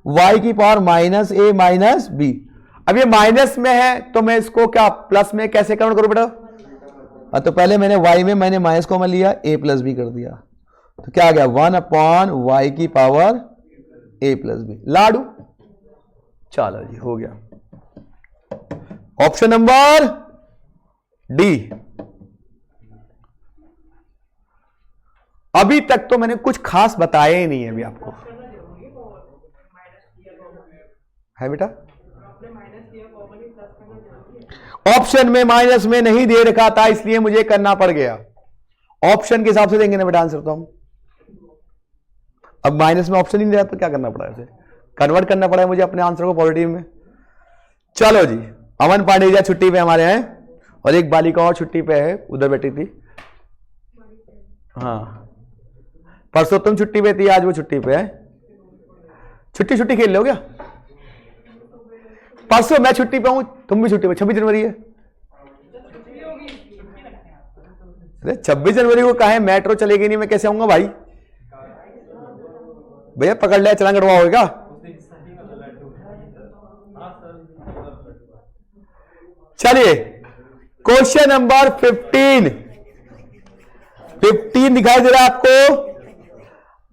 y की पावर माइनस ए माइनस बी। अब ये माइनस में है तो मैं इसको क्या प्लस में कैसे कन्वर्ट करूं बेटा। तो पहले मैंने y में मैंने माइनस कॉमन लिया, a प्लस बी कर दिया, तो क्या आ गया 1/y की पावर a प्लस बी। लाडू, चलो जी हो गया। Option number D. अभी तक तो मैंने कुछ खास बताया ही नहीं है अभी आपको, है बेटा। ऑप्शन में माइनस में नहीं दे रखा था, इसलिए मुझे करना पड़ गया। ऑप्शन के हिसाब से देंगे ना बेटा आंसर तो हम। अब माइनस में ऑप्शन ही नहीं दिया तो क्या करना पड़ा, ऐसे कन्वर्ट करना पड़ा मुझे अपने आंसर को पॉजिटिव में। चलो जी, अमन पांडेजा छुट्टी पे हमारे हैं और एक बालिका और छुट्टी पे है, उधर बैठी थी। हाँ परसों तुम छुट्टी पे थी, आज वो छुट्टी पे है। छुट्टी खेल लो क्या। परसों मैं छुट्टी पे हूं, तुम भी छुट्टी पे। 26 जनवरी है। अरे 26 जनवरी को कहा है मेट्रो चलेगी नहीं, मैं कैसे आऊंगा भाई। भैया पकड़ लिया, चलान कटवाओगे। चलिए क्वेश्चन नंबर 15 दिखाई दे रहा है आपको।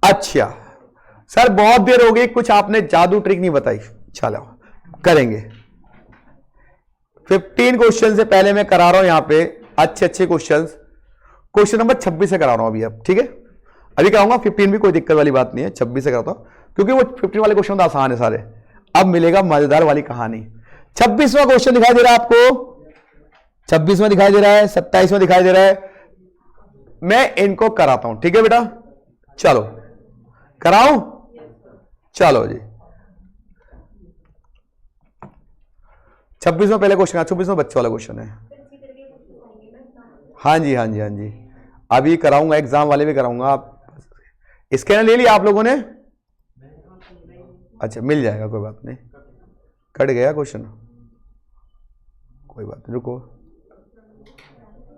अच्छा सर बहुत देर हो गई, कुछ आपने जादू ट्रिक नहीं बताई, चलो करेंगे। 15 क्वेश्चन से पहले मैं करा रहा हूं यहां पे अच्छे क्वेश्चंस। क्वेश्चन नंबर 26 से करा रहा हूं अभी, अब ठीक है। अभी कराऊंगा 15 भी, कोई दिक्कत वाली बात नहीं है। 26 से कराता हूं क्योंकि वो 15 वाले क्वेश्चन तो आसान है सारे। अब मिलेगा मजेदार वाली कहानी। 26वां क्वेश्चन दिखाई दे रहा है आपको। 26 में दिखाई दे रहा है, 27 में दिखाई दे रहा है। मैं इनको कराता हूं, ठीक है बेटा, चलो कराऊं, चलो जी। 26 में पहले क्वेश्चन, 24 में बच्चों वाला क्वेश्चन है। हाँ जी हाँ जी हाँ जी, अभी कराऊंगा, एग्जाम वाले भी कराऊंगा। आप स्कैनर ले लिया आप लोगों ने? अच्छा, मिल जाएगा, कोई बात नहीं। कट गया क्वेश्चन, कोई बात नहीं, रुको,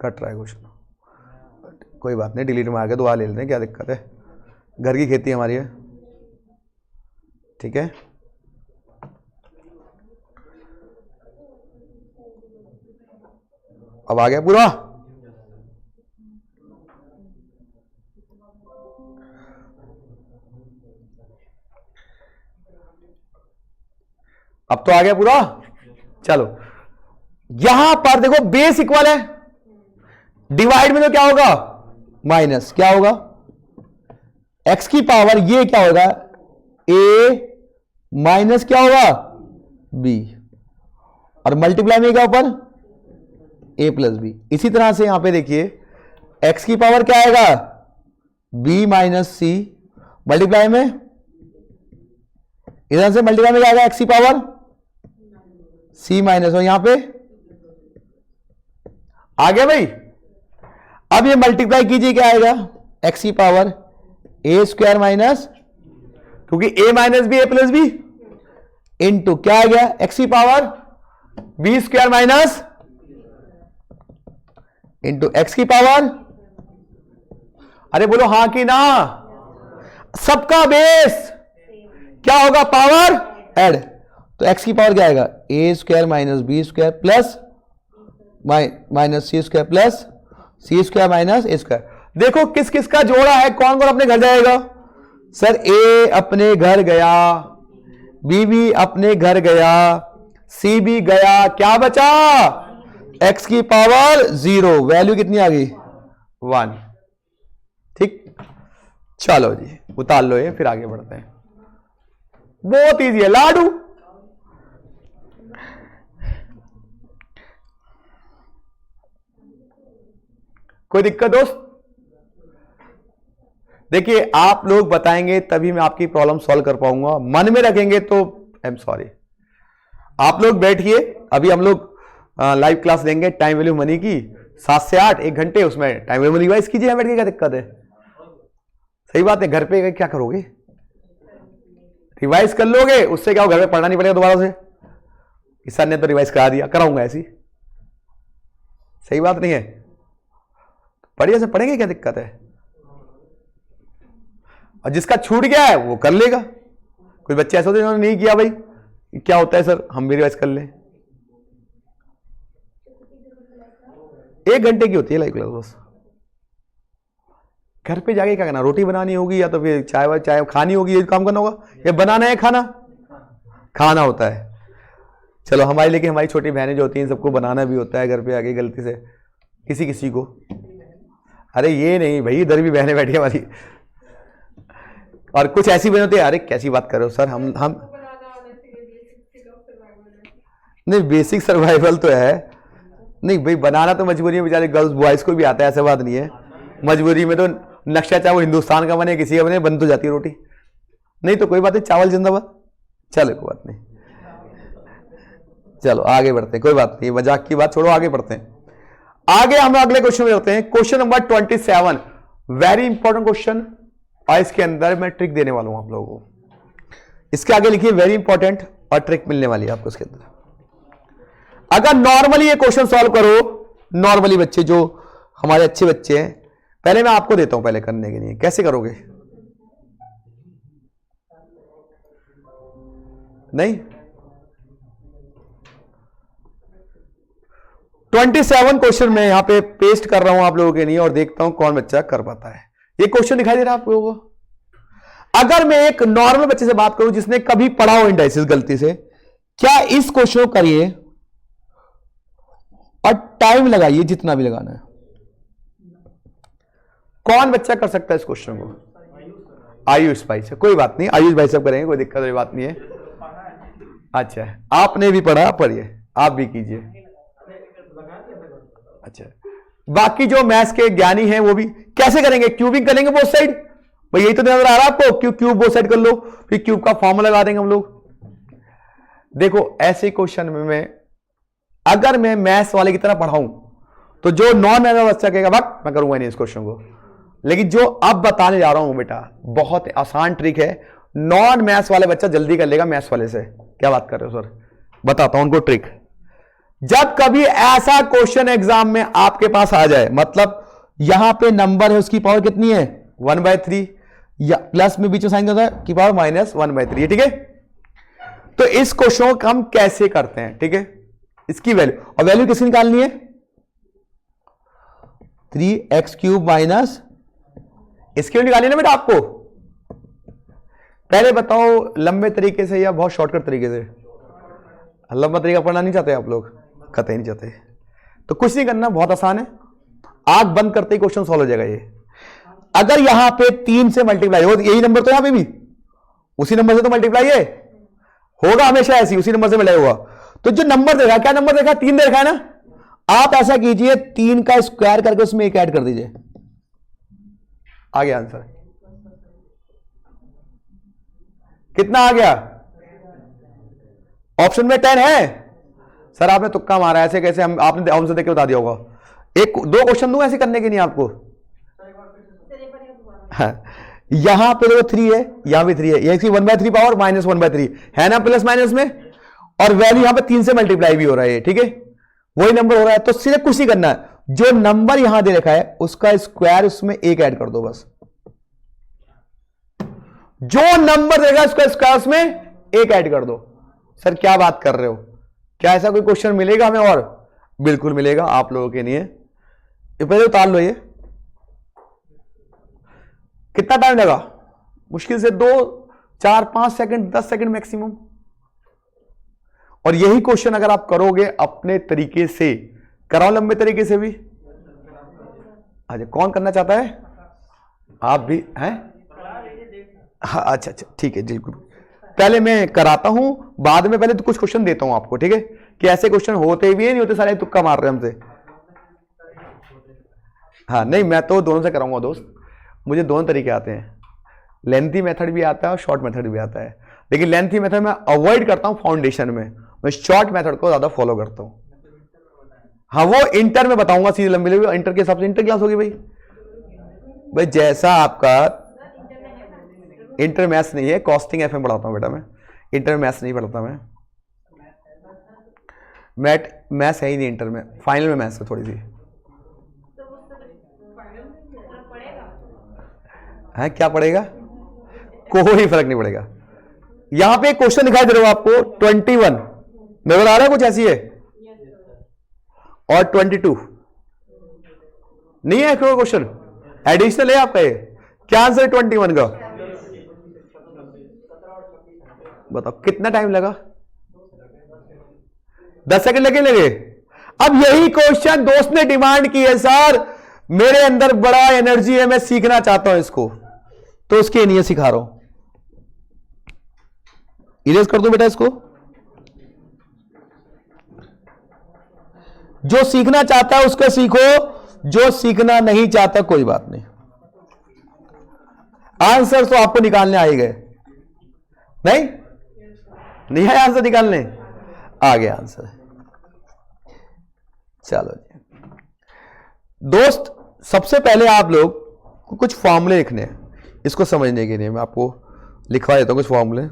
कट रहा है क्वेश्चन, कोई बात नहीं, डिलीट में आ गया, दोबारा ले लेते हैं, क्या दिक्कत है, घर की खेती हमारी है, ठीक है। अब आ गया पूरा। अब तो आ गया पूरा। चलो यहां पर देखो, बेस इक्वल है, डिवाइड में तो क्या होगा, माइनस, क्या होगा, एक्स की पावर, ये क्या होगा, ए माइनस क्या होगा, बी, और मल्टीप्लाई में क्या ऊपर, ए प्लस बी। इसी तरह से यहां पे देखिए, एक्स की पावर क्या आएगा, बी माइनस सी, मल्टीप्लाई में, इधर से मल्टीप्लाई में क्या आएगा, एक्स की पावर सी माइनस, और यहां पे आ गया भाई। अब ये मल्टीप्लाई कीजिए, क्या आएगा, एक्स की पावर ए स्क्वायर माइनस, क्योंकि a minus b a plus b, into क्या आ गया, एक्स की power b square minus into x की पावर, अरे बोलो हाँ कि ना, सबका बेस क्या होगा, पावर ऐड, तो एक्स की पावर क्या आएगा, a square minus b square plus minus c square plus c square minus a square. देखो किस किस का जोड़ा है, कौन कौन अपने घर जाएगा, सर ए अपने घर गया, बी भी अपने घर गया, सी भी गया, क्या बचा, एक्स की पावर 0, वैल्यू कितनी आ गई, 1, ठीक। चलो जी उतार लो ये, फिर आगे बढ़ते हैं, बहुत इजी है, लाडू। कोई दिक्कत दोस्त? देखिए आप लोग बताएंगे तभी मैं आपकी प्रॉब्लम सॉल्व कर पाऊंगा, मन में रखेंगे तो आई एम सॉरी। आप लोग बैठिए, अभी हम लोग लाइव क्लास देंगे टाइम वैल्यू मनी की, 7 से 8, 1 घंटे, उसमें टाइम वैल्यू मनी रिवाइज कीजिए बैठ के, क्या दिक्कत है, सही बात है। घर पे क्या करोगे, रिवाइज कर लोगे, उससे क्या हो, घर में पढ़ना नहीं पड़ेगा दोबारा से, इस सर ने तो रिवाइज करा दिया, कराऊंगा ऐसी, सही बात नहीं है, बढ़िया से पढ़ेंगे, क्या दिक्कत है। और जिसका छूट गया है वो कर लेगा, कोई बच्चे ऐसे होते हैं जिन्होंने नहीं किया, भाई क्या होता है सर, हम भी रिवाइज कर लें, 1 घंटे की होती है लाइव क्लास बस। घर पे जाके क्या करना, रोटी बनानी होगी या तो फिर चाय खानी होगी, ये काम करना होगा, या बनाना है खाना, खाना होता है। चलो हमारी, लेकिन हमारी छोटी बहनें जो होती हैं सबको बनाना भी होता है घर पे आके, गलती से किसी किसी को, अरे ये नहीं भाई, इधर भी बहनें बैठी हमारी, और कुछ ऐसी बहनें होती है, अरे कैसी बात कर रहे हो सर, हम नहीं, बेसिक सर्वाइवल तो है नहीं भाई, बनाना तो मजबूरी में, बेचारे गर्ल्स बॉयज को भी आता है, ऐसा बात नहीं है, मजबूरी में तो नक्शा चाहे वो हिंदुस्तान का बने किसी का बने, बन तो जाती है रोटी, नहीं तो कोई बात नहीं, चावल जिंदाबाद। चलो कोई बात नहीं, चलो आगे बढ़ते हैं, कोई बात नहीं, मजाक की बात छोड़ो, आगे बढ़ते हैं। आगे हम अगले क्वेश्चन में जाते हैं, question number 27, very important question, और इसके अंदर मैं ट्रिक देने वाला हूं आप लोगों को। इसके आगे लिखिए वेरी इंपॉर्टेंट, और ट्रिक मिलने वाली है आपको इसके अंदर। अगर नॉर्मली ये क्वेश्चन सॉल्व करो, नॉर्मली बच्चे जो हमारे अच्छे बच्चे हैं, पहले मैं आपको देता हूं पहले करने के लिए, कैसे करोगे, नहीं 27 क्वेश्चन मैं यहां पे पेस्ट कर रहा हूं आप लोगों के लिए, और देखता हूं कौन बच्चा कर पाता है। ये क्वेश्चन दिखाई दे रहा है आप लोगों को। अगर मैं एक नॉर्मल बच्चे से बात करूं जिसने कभी पढ़ा हो इंडाइसिस गलती से, क्या इस क्वेश्चन को करिए और टाइम लगाइए जितना भी लगाना है, कौन बच्चा कर सकता है इस क्वेश्चन को, आयुष भाई से, कोई बात नहीं, आयुष भाई सब करेंगे, कोई दिक्कत वाली बात नहीं है। अच्छा आपने भी पढ़ा, पढ़िए, आप भी कीजिए, अच्छा, बाकी जो मैथ्स के ज्ञानी हैं वो भी कैसे करेंगे, क्यूबिंग करेंगे बोथ साइड। भाई यही तो नजर आ रहा है आपको, क्यूब बोथ साइड कर लो, फिर क्यूब का फॉर्मूला लगा देंगे हम लोग। देखो ऐसे क्वेश्चन में मैं अगर मैं मैथ्स वाले की तरह पढ़ाऊं तो जो नॉन मैथ्स बच्चा कहेगा वक्त मैं करूंगा नहीं इस क्वेश्चन को। लेकिन जो अब बताने जा रहा हूं बेटा बहुत आसान ट्रिक है, नॉन मैथ्स वाले बच्चा जल्दी कर लेगा मैथ्स वाले से। क्या बात कर रहे हो सर, बताता हूं उनको ट्रिक। जब कभी ऐसा क्वेश्चन एग्जाम में आपके पास आ जाए, मतलब यहां पे नंबर है उसकी पावर कितनी है 1/3, या प्लस में बीच में साइन करता है की पावर -1/3, ठीक है। तो इस क्वेश्चन को हम कैसे करते हैं, ठीक है, इसकी वैल्यू, और वैल्यू किसकी निकालनी है 3x³ माइनस इसकी निकाली ना बेटा आपको। पहले बताओ लंबे तरीके से या बहुत शॉर्टकट तरीके से। लंबा तरीका पढ़ना नहीं चाहते आप लोग, कतई नहीं चाहते, तो कुछ नहीं करना, बहुत आसान है, आंख बंद करते ही क्वेश्चन सॉल्व हो जाएगा। ये अगर यहां पे 3 से मल्टीप्लाई हो, यही नंबर तो यहां पे भी उसी नंबर से तो मल्टीप्लाई है, होगा हमेशा ऐसी, उसी नंबर से मिलाया हुआ। तो जो नंबर देखा, क्या नंबर देखा 3 देखा है ना, आप ऐसा कीजिए 3 का स्क्वायर करके उसमें 1 ऐड कर दीजिए, आ गया आंसर। कितना आ गया, ऑप्शन में 10 है। सर आपने तुक्का मारा, ऐसे कैसे, हम आपने हमसे देख के बता दिया होगा। एक दो क्वेश्चन दूं ऐसे करने के नहीं आपको। हाँ, यहां पे देखो 3 है, यहां भी 3 है, ये 1/3 पावर -1/3 है ना, प्लस माइनस में, और वैल्यू यहां पे 3 से मल्टीप्लाई भी हो रहा है, ठीक है, वही नंबर हो रहा है। तो सिर्फ कुछ नहीं करना है, जो नंबर यहां दे रखा है उसका स्क्वायर उसमें 1 ऐड कर दो बस। जो नंबर देगा उसका स्क्वायर उसमें 1 ऐड कर दो। सर क्या बात कर रहे हो, क्या ऐसा कोई क्वेश्चन मिलेगा हमें? और बिल्कुल मिलेगा आप लोगों के लिए। पहले उतार लो, ये कितना टाइम लगा, मुश्किल से 2, 4, 5 सेकंड, 10 सेकंड मैक्सिमम। और यही क्वेश्चन अगर आप करोगे अपने तरीके से, कराओ लंबे तरीके से भी। अच्छा कौन करना चाहता है, आप भी हैं? हाँ अच्छा अच्छा ठीक है जी, पहले मैं कराता हूं, बाद में पहले तो कुछ क्वेश्चन देता हूं आपको, ठीक है, कि ऐसे क्वेश्चन होते भी है नहीं होते, सारे तुक्का मार रहे हैं हमसे। हाँ नहीं, मैं तो दोनों से कराऊंगा दोस्त, मुझे दोनों तरीके आते हैं, लेंथी मेथड भी आता है और शॉर्ट मेथड भी आता है। लेकिन लेंथी मेथड मैं अवॉइड करता हूं फाउंडेशन में, मैं शॉर्ट मेथड को ज्यादा फॉलो करता हूं। हाँ वो इंटर में बताऊंगा, सीधे लंबी लंबी इंटर के हिसाब से इंटर क्लास होगी भाई। भाई जैसा आपका इंटर मैथ्स नहीं है, कॉस्टिंग एफएम पढ़ाता हूं बेटा मैं, इंटर मैथ्स नहीं पढ़ाता मैं, मैथ्स है ही नहीं इंटर में, फाइनल में मैथ्स है थोड़ी सी है। क्या पड़ेगा, कोई फर्क नहीं पड़ेगा। यहां पे एक क्वेश्चन दिखाई दे रहा है आपको 21 नजर आ रहा है, कुछ ऐसी है, और 22 नहीं है कोई क्वेश्चन, एडिशनल है आपका ये। क्या आंसर है 21 का, बताओ कितना टाइम लगा, 10 सेकंड लगे। अब यही क्वेश्चन दोस्त ने डिमांड की है, सर मेरे अंदर बड़ा एनर्जी है, मैं सीखना चाहता हूं इसको, तो उसके लिए सिखा रहा हूं। इरेज कर दो बेटा इसको। जो सीखना चाहता है उसको सीखो, जो सीखना नहीं चाहता कोई बात नहीं। आंसर तो आपको निकालने आए गए, नहीं है आंसर निकालने, आ गया आंसर। चलो जी दोस्त, सबसे पहले आप लोग को कुछ फॉर्मूले लिखने हैं, इसको समझने के लिए मैं आपको लिखवा देता हूं कुछ फॉर्मूले।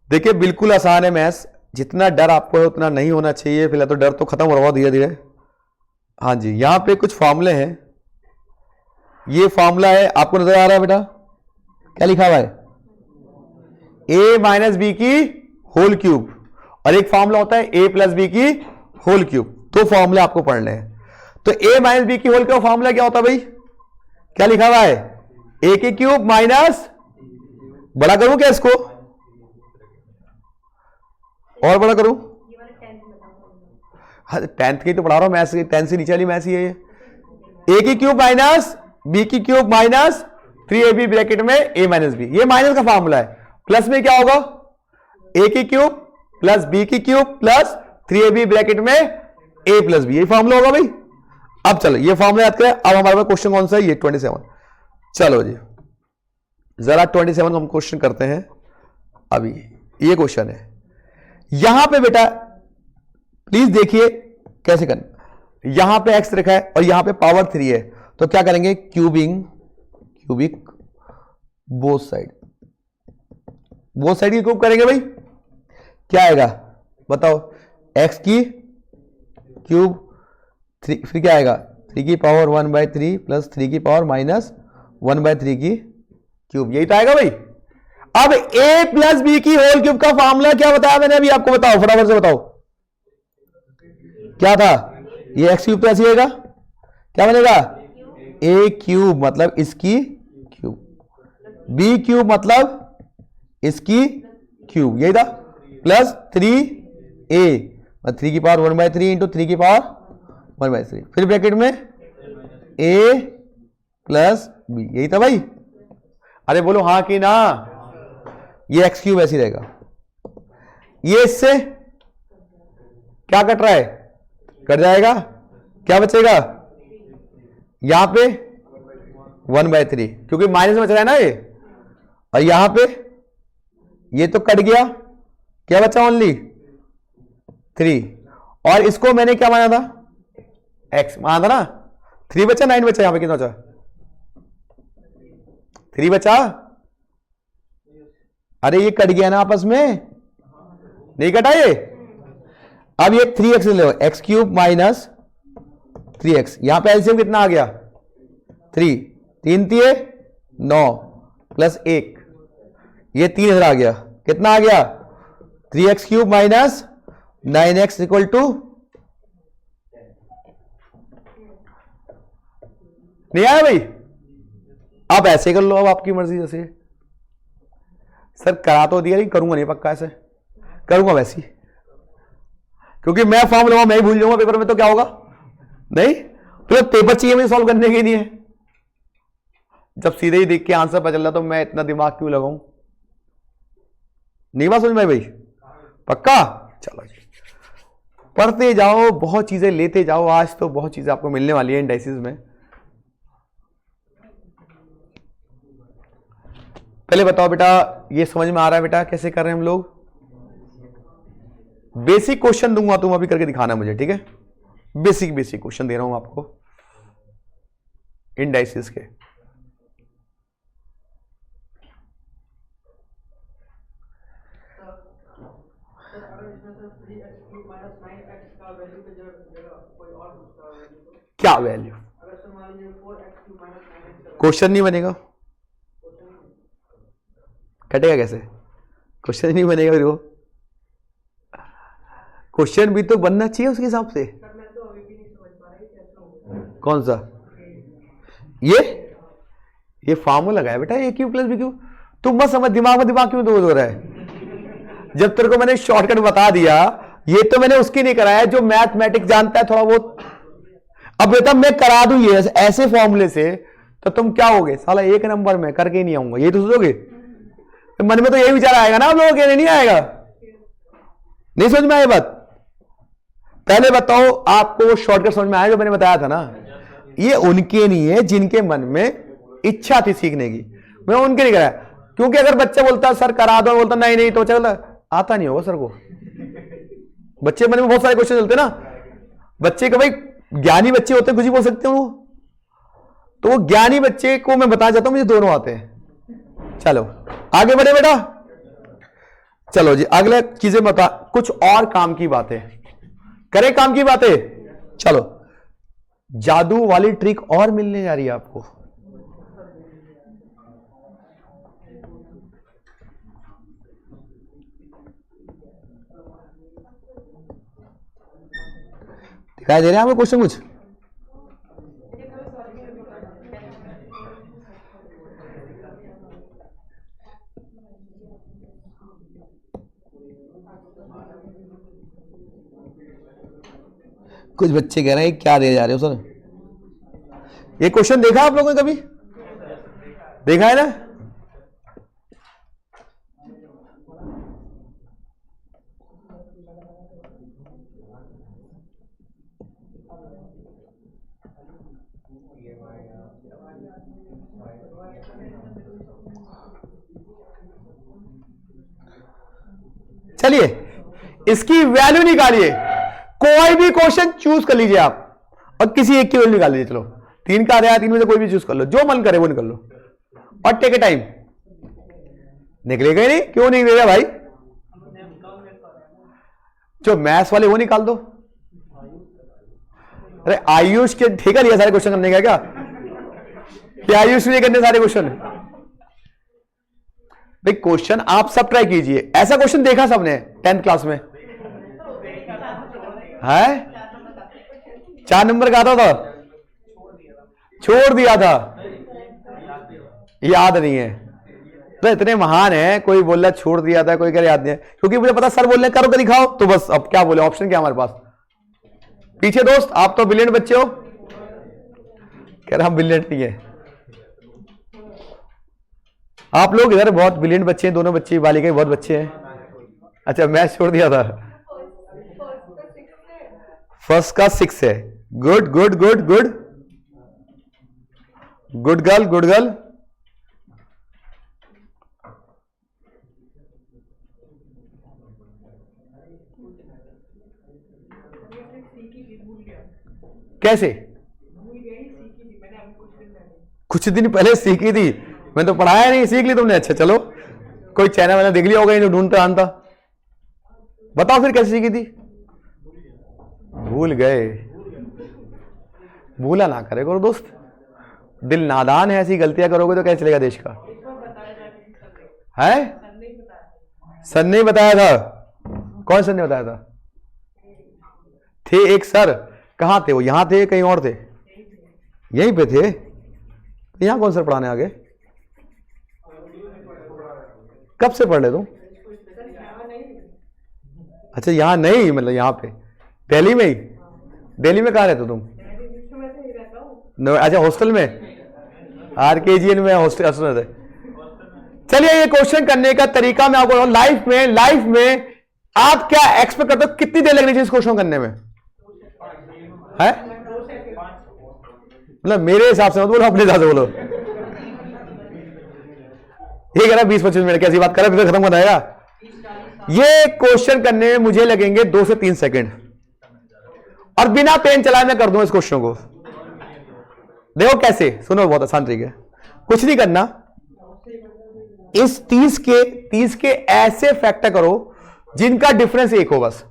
देखिए बिल्कुल आसान है मैथ्स, जितना डर आपको है उतना नहीं होना चाहिए, फिलहाल तो डर तो खत्म हो रहा है धीरे धीरे। हाँ जी, यहां पे कुछ फॉर्मूले हैं, ये फॉर्मूला है आपको नजर आ रहा है बेटा, क्या लिखा हुआ है, a माइनस बी की होल क्यूब, और एक फॉर्मूला होता है a प्लस बी की होल क्यूब। दो फॉर्मूले आपको पढ़ने हैं। तो a माइनस बी की होल क्यूब फॉर्मूला क्या होता है भाई, क्या लिखा हुआ है, a के क्यूब माइनस, बड़ा करूं क्या इसको, और बड़ा करूं, हाँ 10th की तो पढ़ा रहा हूं, मैथ्स 10th से नीचे वाली मैथ्स ही है ये, a की क्यूब माइनस बी की क्यूब माइनस 3ab ब्रैकेट में a माइनस बी, ये माइनस का फॉर्मूला है। प्लस में क्या होगा, a की क्यूब प्लस b की क्यूब प्लस 3ab ब्रैकेट में a प्लस बी, यही फॉर्मूला होगा भाई। अब चलो ये फॉर्मूला याद करें। अब हमारे पास क्वेश्चन कौन सा है, ये 27। चलो जी जरा 27 को हम क्वेश्चन करते हैं। अभी ये क्वेश्चन है, यहां पे बेटा प्लीज देखिए कैसे करना। यहां पे x लिखा है और यहां पे पावर 3 है, तो क्या करेंगे, क्यूबिक बोथ साइड की क्यूब करेंगे भाई। क्या आएगा बताओ, x की क्यूब 3, फिर क्या आएगा 3 की पावर 1/3 प्लस 3 की पावर माइनस 1/3 की क्यूब, यही तो आएगा भाई। अब a प्लस बी की होल क्यूब का फॉर्मूला क्या बताया मैंने अभी आपको, बताओ फटाफट से बताओ क्या था। ये एक्स क्यूब तो ऐसे आएगा, क्या बनेगा a क्यूब मतलब इसकी क्यूब, b क्यूब मतलब इसकी क्यूब, यही था, प्लस 3a 3 की पावर 1/3 इंटू 3 की पावर 1/3, फिर ब्रैकेट में a प्लस b, यही था भाई। अरे बोलो हाँ कि ना, ये एक्स क्यूब ऐसी रहेगा। ये इससे क्या कट रहा है, कट जाएगा, क्या बचेगा यहां पे 1/3, क्योंकि माइनस में बच रहा है ना ये, और यहां पे ये तो कट गया, क्या बचा ओनली 3, और इसको मैंने क्या माना था, x माना था ना, 3 बचा 9 बचा, यहां पे कितना बचा 3 बचा। अरे ये कट गया ना आपस में, नहीं कटा ये। अब ये 3x ले लो, एक्स क्यूब माइनस 3x, यहां पे एलसीएम कितना आ गया 3, 3 3 9 प्लस 1, ये 3 इधर आ गया, कितना आ गया 3x cube minus 9x equal to, नहीं आया भाई। अब ऐसे कर लो, अब आपकी मर्जी, जैसे सर करा तो दिया, लेकिन करूंगा नहीं पक्का, ऐसे करूंगा वैसे ही, क्योंकि मैं फॉर्म लूंगा मैं ही भूल जाऊंगा पेपर में, तो क्या होगा, नहीं तो पेपर चाहिए मुझे सॉल्व करने के लिए। जब सीधे ही देख के आंसर पता चल रहा तो मैं इतना दिमाग क्यों लगाऊं, नहीं बात समझ में भाई, पक्का। चलो जी पढ़ते जाओ, बहुत चीजें लेते जाओ, आज तो बहुत चीजें आपको मिलने वाली है इंडाइसिस में। पहले बताओ बेटा, ये समझ में आ रहा है बेटा कैसे कर रहे हैं हम लोग। बेसिक क्वेश्चन दूंगा, तुम अभी करके दिखाना मुझे, ठीक है। बेसिक क्वेश्चन दे रहा हूं आपको इंडाइसिस के। क्या वैल्यू, क्वेश्चन नहीं बनेगा, कटेगा कैसे, क्वेश्चन नहीं बनेगा मेरे को, क्वेश्चन भी तो बनना चाहिए उसके हिसाब से। कौन सा, ये फार्मूला लगाया बेटा, ए क्यू प्लस बी क्यू, तुम मत समझ, दिमाग में दिमाग क्यों दो हो रहा है। जब तेरे को मैंने शॉर्टकट बता दिया, ये तो मैंने उसकी नहीं कराया जो मैथमेटिक्स जानता है थोड़ा बहुत। अब बेटा मैं करा दूं ये ऐसे फॉर्मूले से, तो तुम क्या होगे, साला एक नंबर में करके ही नहीं आऊंगा, ये तो सोचोगे। मन में तो यही विचार आएगा ना आप लोगों के, नहीं आएगा, नहीं समझ में आए बात। पहले बताओ आपको शॉर्टकट समझ में आया जो मैंने बताया था ना, ये उनके नहीं है जिनके मन में इच्छा थी सीखने की, मैं उनके नहीं कराया। क्योंकि अगर बच्चा बोलता सर करा दो, बोलता नहीं नहीं, तो चल आता नहीं होगा सर को। बच्चे मन में बहुत सारे क्वेश्चन चलते ना, बच्चे का भाई ज्ञानी बच्चे होते कुछ ही बोल सकते हो, तो वो ज्ञानी बच्चे को मैं बताना चाहता हूं मुझे दोनों आते हैं। चलो आगे बढ़े बेटा, चलो जी अगले चीजें बता, कुछ और काम की बातें करें, काम की बातें। चलो जादू वाली ट्रिक और मिलने जा रही है आपको। दिखाई दे रहे हैं आपको क्वेश्चन कुछ, कुछ बच्चे कह रहे हैं क्या दे जा रहे हो सर, ये क्वेश्चन देखा आप लोगों ने कभी? देखा है ना? चलिए इसकी वैल्यू निकालिए, कोई भी क्वेश्चन चूज कर लीजिए आप और किसी एक की वैल्यू निकाल लीजिए। चलो 3 का आ रहा है, 3 में से कोई भी चूज कर लो, जो मन करे वो निकाल लो और टेक ए टाइम। निकलेगा ही नहीं? क्यों नहीं निकलेगा भाई? जो मैथ्स वाले वो निकाल दो। अरे आयुष के ठेका लिया सारे क्वेश्चन करने का क्या आयुष ने करने सारे क्वेश्चन? भाई क्वेश्चन आप सब ट्राई कीजिए। ऐसा क्वेश्चन देखा सबने 10th क्लास में है? 4 नंबर का आता था, छोड़ दिया था, याद नहीं है। तो इतने महान है, कोई बोल रहा छोड़ दिया था, कोई कह रहा याद नहीं है, क्योंकि मुझे पता सर बोल रहे करो तो दिखाओ, तो बस अब क्या बोले, ऑप्शन क्या हमारे पास पीछे। दोस्त आप तो ब्रिलियंट बच्चे हो, कह रहा हम ब्रिलियंट नहीं है। आप लोग इधर बहुत ब्रिलियंट बच्चे हैं, दोनों बच्चे बालिका बहुत बच्चे हैं। अच्छा मैथ छोड़ दिया था। फर्स्ट का 6 है। Good good good good good girl, good girl. कैसे? कुछ दिन पहले सीखी थी, मैं तो पढ़ाया नहीं, सीख ली तुमने। अच्छा चलो, कोई चैनल वाला देख लिया होगा जो ढूंढता आनता। बताओ फिर कैसे सीखी थी? भूल गए? भूला ना करे करो दोस्त, दिल नादान है, ऐसी गलतियां करोगे तो कैसे चलेगा देश का? है सर ने बताया था? कौन सर ने बताया था? थे एक सर, कहां थे वो? यहां थे कहीं और थे? यहीं पे थे। यहां कौन सर पढ़ाने आगे? कब से पढ़ रहे तुम? अच्छा यहां नहीं, मतलब यहां पे दिल्ली में ही? दिल्ली में कहां रहते तुम? अच्छा हॉस्टल में, RKGN में हॉस्टल रहते। चलिए ये क्वेश्चन करने का तरीका मैं आपको लाइफ में आप क्या एक्सपेक्ट करते हो, कितनी देर लगनी चाहिए इस क्वेश्चन करने में? है मतलब मेरे हिसाब से मत बोलो, अपने हिसाब से बोलो। ये कह रहा 20-25 मिनट, कैसी बात कर रहा है, खत्म हो जाएगा। ये क्वेश्चन करने में मुझे लगेंगे 2 से 3 सेकंड, और बिना पेन चलाए मैं कर दूंगा इस क्वेश्चन को। देखो कैसे, सुनो बहुत आसान तरीके, कुछ नहीं करना। इस 30 के ऐसे फैक्टर करो जिनका डिफरेंस 1 हो, बस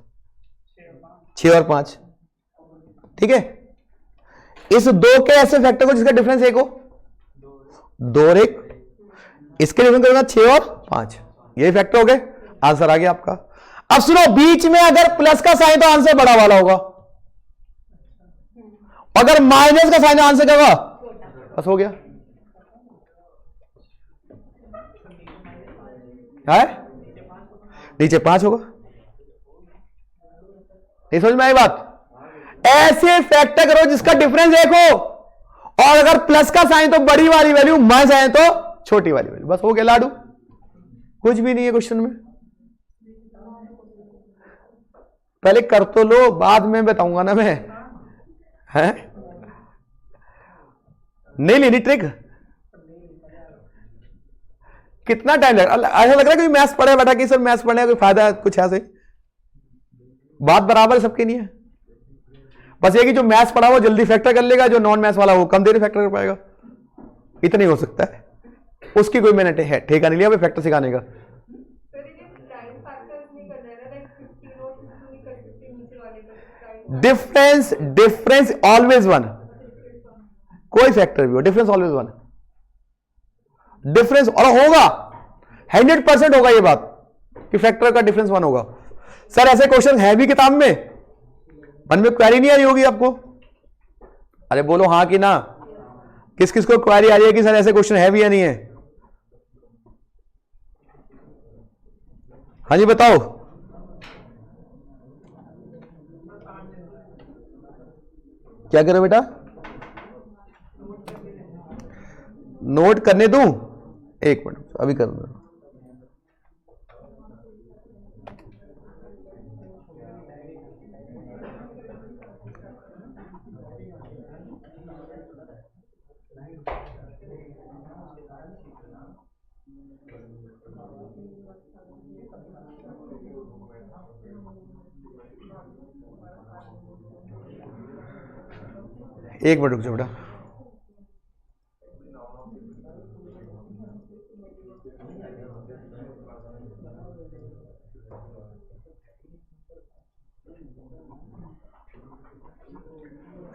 6 और 5, ठीक है। इस 2 के ऐसे फैक्टर को जिसका डिफरेंस 1 हो, 2 और 1, इसके डिफरेंस करूंगा 6 और 5, ये फैक्टर हो गए, आंसर आ गया आपका। अब सुनो, बीच में अगर प्लस का साइन तो आंसर बड़ा वाला होगा, अगर माइनस का साइन आंसर क्या होगा? बस हो गया। है नीचे 5 होगा। नहीं समझ में आई बात? ऐसे फैक्टर करो जिसका डिफरेंस 1 हो, और अगर प्लस का साइन तो बड़ी वाली वैल्यू, माइनस साइन तो छोटी वाली वैल्यू, बस हो गया लाडू। कुछ भी नहीं है क्वेश्चन में। पहले कर तो लो, बाद में बताऊंगा ना मैं। है नहीं लेनी ट्रिक। कितना टाइम लग ऐसा लग रहा है कि मैथ्स पढ़े बैठा कि सर मैथ्स पढ़ने का कोई फायदा है कुछ ऐसे? बात बराबर सबके नहीं है, बस ये कि जो मैथ्स पढ़ा वो जल्दी फैक्टर कर लेगा, जो नॉन मैथ्स वाला वो कम देर फैक्टर कर पाएगा। इतना ही हो सकता है, उसकी कोई मैंने ठेका नहीं लिया फैक्टर सिखाने का। डिफरेंस ऑलवेज 1, कोई फैक्टर भी हो, डिफरेंस ऑलवेज 1। डिफरेंस और होगा 100% होगा ये बात कि फैक्टर का डिफरेंस 1 होगा। सर ऐसे क्वेश्चन है भी किताब में, मन में क्वेरी नहीं आ रही होगी आपको? अरे बोलो हाँ कि ना, किस किस को क्वेरी आ रही है कि सर ऐसे क्वेश्चन है भी या नहीं है? हाँ जी बताओ। क्या करो बेटा? नोट करने दूं? एक मिनट अभी कर दूं। एक मिनट रुक जाओ बेटा।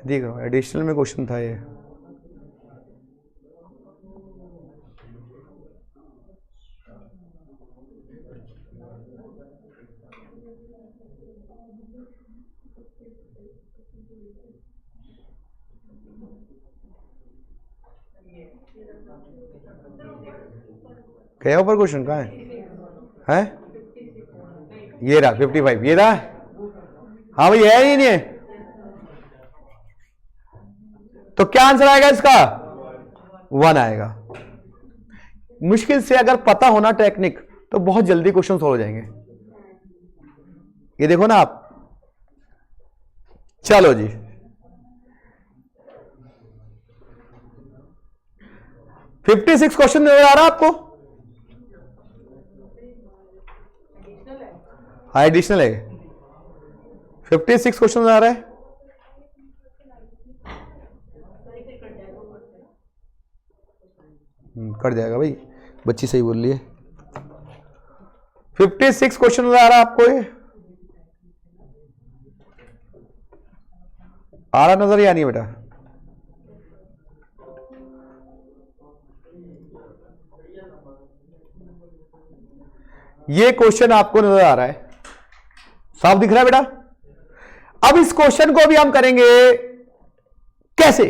देख रहा हूँ एडिशनल में क्वेश्चन था ये। गया ऊपर क्वेश्चन कहाँ है? ये रहा 55, ये रहा। हाँ भाई है ही नहीं है, तो क्या आंसर आएगा इसका? 1 आएगा। मुश्किल से अगर पता होना टेक्निक तो बहुत जल्दी क्वेश्चन सॉल्व हो जाएंगे। ये देखो ना आप। चलो जी, फिफ्टी 56 क्वेश्चन नजर आ रहा है आपको? हाँ एडिशनल है। 56 क्वेश्चन नजर आ रहा है। कट जाएगा भाई, बच्ची सही बोल रही है। 56 क्वेश्चन नजर आ रहा है आपको? ये आ रहा नजर या नहीं बेटा? ये क्वेश्चन आपको नजर आ रहा है? साफ दिख रहा है बेटा? अब इस क्वेश्चन को भी हम करेंगे कैसे?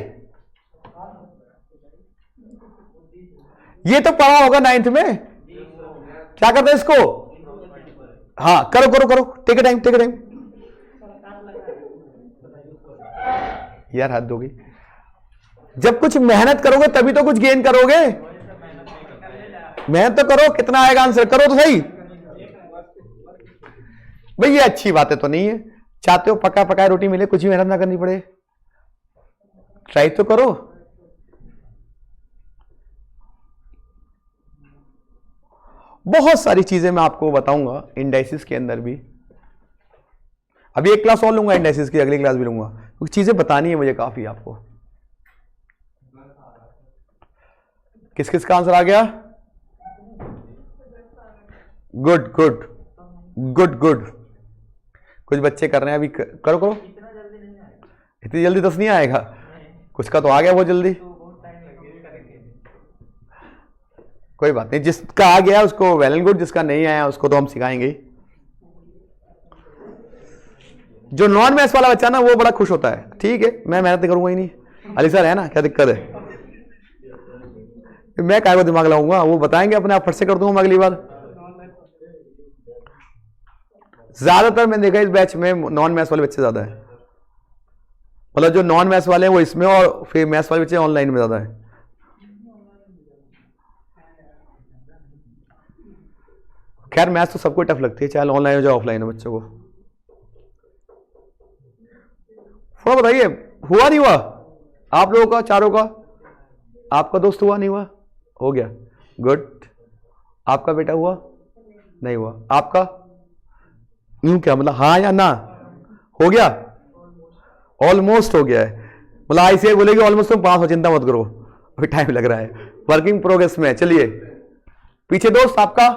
ये तो पढ़ा होगा 9th में। क्या करते हैं इसको? हाँ करो करो करो, take a time, take a time. यार हद होगी, जब कुछ मेहनत करोगे तभी तो कुछ गेन करोगे। मेहनत तो करो, कितना आएगा आंसर, करो तो सही भाई। ये अच्छी बातें तो नहीं है। चाहते हो पका पकाए रोटी मिले, कुछ भी मेहनत ना करनी पड़े? ट्राई तो करो। बहुत सारी चीजें मैं आपको बताऊंगा इंडाइसिस के अंदर भी। अभी एक क्लास और लूंगा इंडाइसिस की, अगली क्लास भी लूंगा, कुछ चीजें बतानी है मुझे काफी आपको। किस किस का आंसर आ गया? Good good good good. कुछ बच्चे कर रहे हैं अभी, करो करो। इतनी जल्दी तो नहीं आएगा, कुछ का तो आ गया बहुत जल्दी। कोई बात नहीं, जिसका आ गया उसको वेल एंड गुड, जिसका नहीं आया उसको तो हम सिखाएंगे। जो नॉन मैथ्स वाला बच्चा ना वो बड़ा खुश होता है। ठीक है, मैं मेहनत करूंगा ही नहीं, अली सर है ना, क्या दिक्कत है? मैं काय को दिमाग लगाऊंगा, वो बताएंगे अपने आप, फट से कर दूंगा अगली बार। ज्यादातर मैंने देखा इस बैच में नॉन मैथ्स वाले बच्चे ज्यादा है। मतलब जो नॉन मैथ्स वाले हैं वो इसमें, और फिर मैथ्स वाले बच्चे ऑनलाइन में ज्यादा है। खैर मैथ्स तो सबको टफ लगती है, चाहे ऑनलाइन हो जाए ऑफलाइन हो बच्चों को। थोड़ा बताइए, हुआ नहीं हुआ आप लोगों का, चारों का? आपका दोस्त हुआ नहीं हुआ? हो गया, गुड। आपका बेटा हुआ नहीं हुआ? आपका यूं क्या मतलब, हाँ या ना? हो गया, ऑलमोस्ट हो गया है। मतलब आईसीआई बोलेगी ऑलमोस्ट तुम पास हो, चिंता मत करो, अभी टाइम लग रहा है, वर्किंग प्रोग्रेस में। चलिए पीछे दोस्त आपका,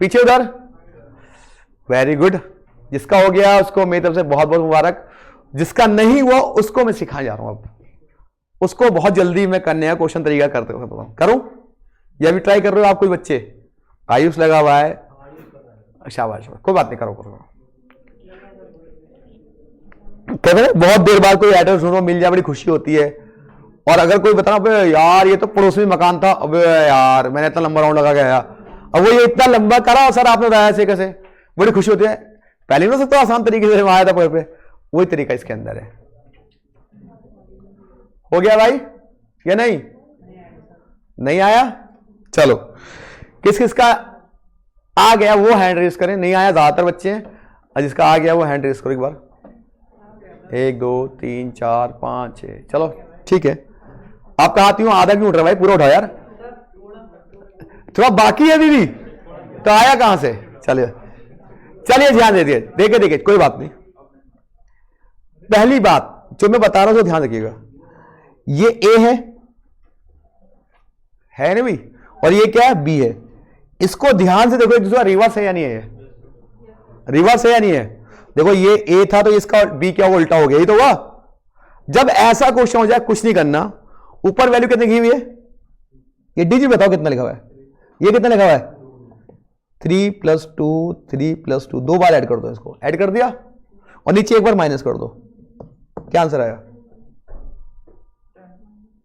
पीछे उधर, वेरी गुड। जिसका हो गया उसको मेरी तरफ से बहुत बहुत मुबारक। जिसका नहीं हुआ उसको मैं सिखाने जा रहा हूं अब, उसको बहुत जल्दी मैं करने का क्वेश्चन तरीका करते हूं। करूं या भी ट्राई कर रहे हो आप? कोई बच्चे आयुष लगा हुआ है, शाबाश, कोई बात नहीं, करो करो। कहते हैं बहुत देर बाद कोई एड्रेस ढूंढो मिल जाए, बड़ी खुशी होती है। और अगर कोई बताना यार ये तो पड़ोस में मकान था, अब यार मैंने इतना लंबा राउंड लगा गया, अब वो ये इतना लंबा करा सर आपने बताया ऐसे कैसे, बड़ी खुशी होती है। पहले ना सबसे आसान तरीके से आया था पे, वही तरीका इसके अंदर है। हो गया भाई, या नहीं? नहीं आया? चलो किस किस का आ गया वो हैंड रेस करें। नहीं आया ज्यादातर बच्चे हैं, और जिसका आ गया वो हैंड रेस करो एक बार। 1 2 3 4 5 6। चलो ठीक है, आपका हाथ यूं आधा क्यों उठ रहा है भाई? पूरा उठाओ यार, थोड़ा बाकी है अभी भी, तो आया कहां से? चलिए चलिए ध्यान दे दिए, देखे देखे कोई बात नहीं। पहली बात जो मैं बता रहा हूं तो ध्यान रखिएगा, ये ए है ना भाई, और ये क्या है? बी है। इसको ध्यान से देखो, एक दूसरा रिवर्स है या नहीं है? रिवर्स है या नहीं है? देखो ये ए था तो इसका बी क्या उल्टा हो गया, ये तो हुआ। जब ऐसा क्वेश्चन हो जाए कुछ नहीं करना, ऊपर वैल्यू कितनी लिखी हुई है? ये डिजिट बताओ कितना लिखा हुआ है? ये कितना लिखा हुआ है? 3 + 2 3 + 2, 2 बार ऐड कर दो, इसको ऐड कर दिया और नीचे एक बार माइनस कर दो। क्या आंसर आया?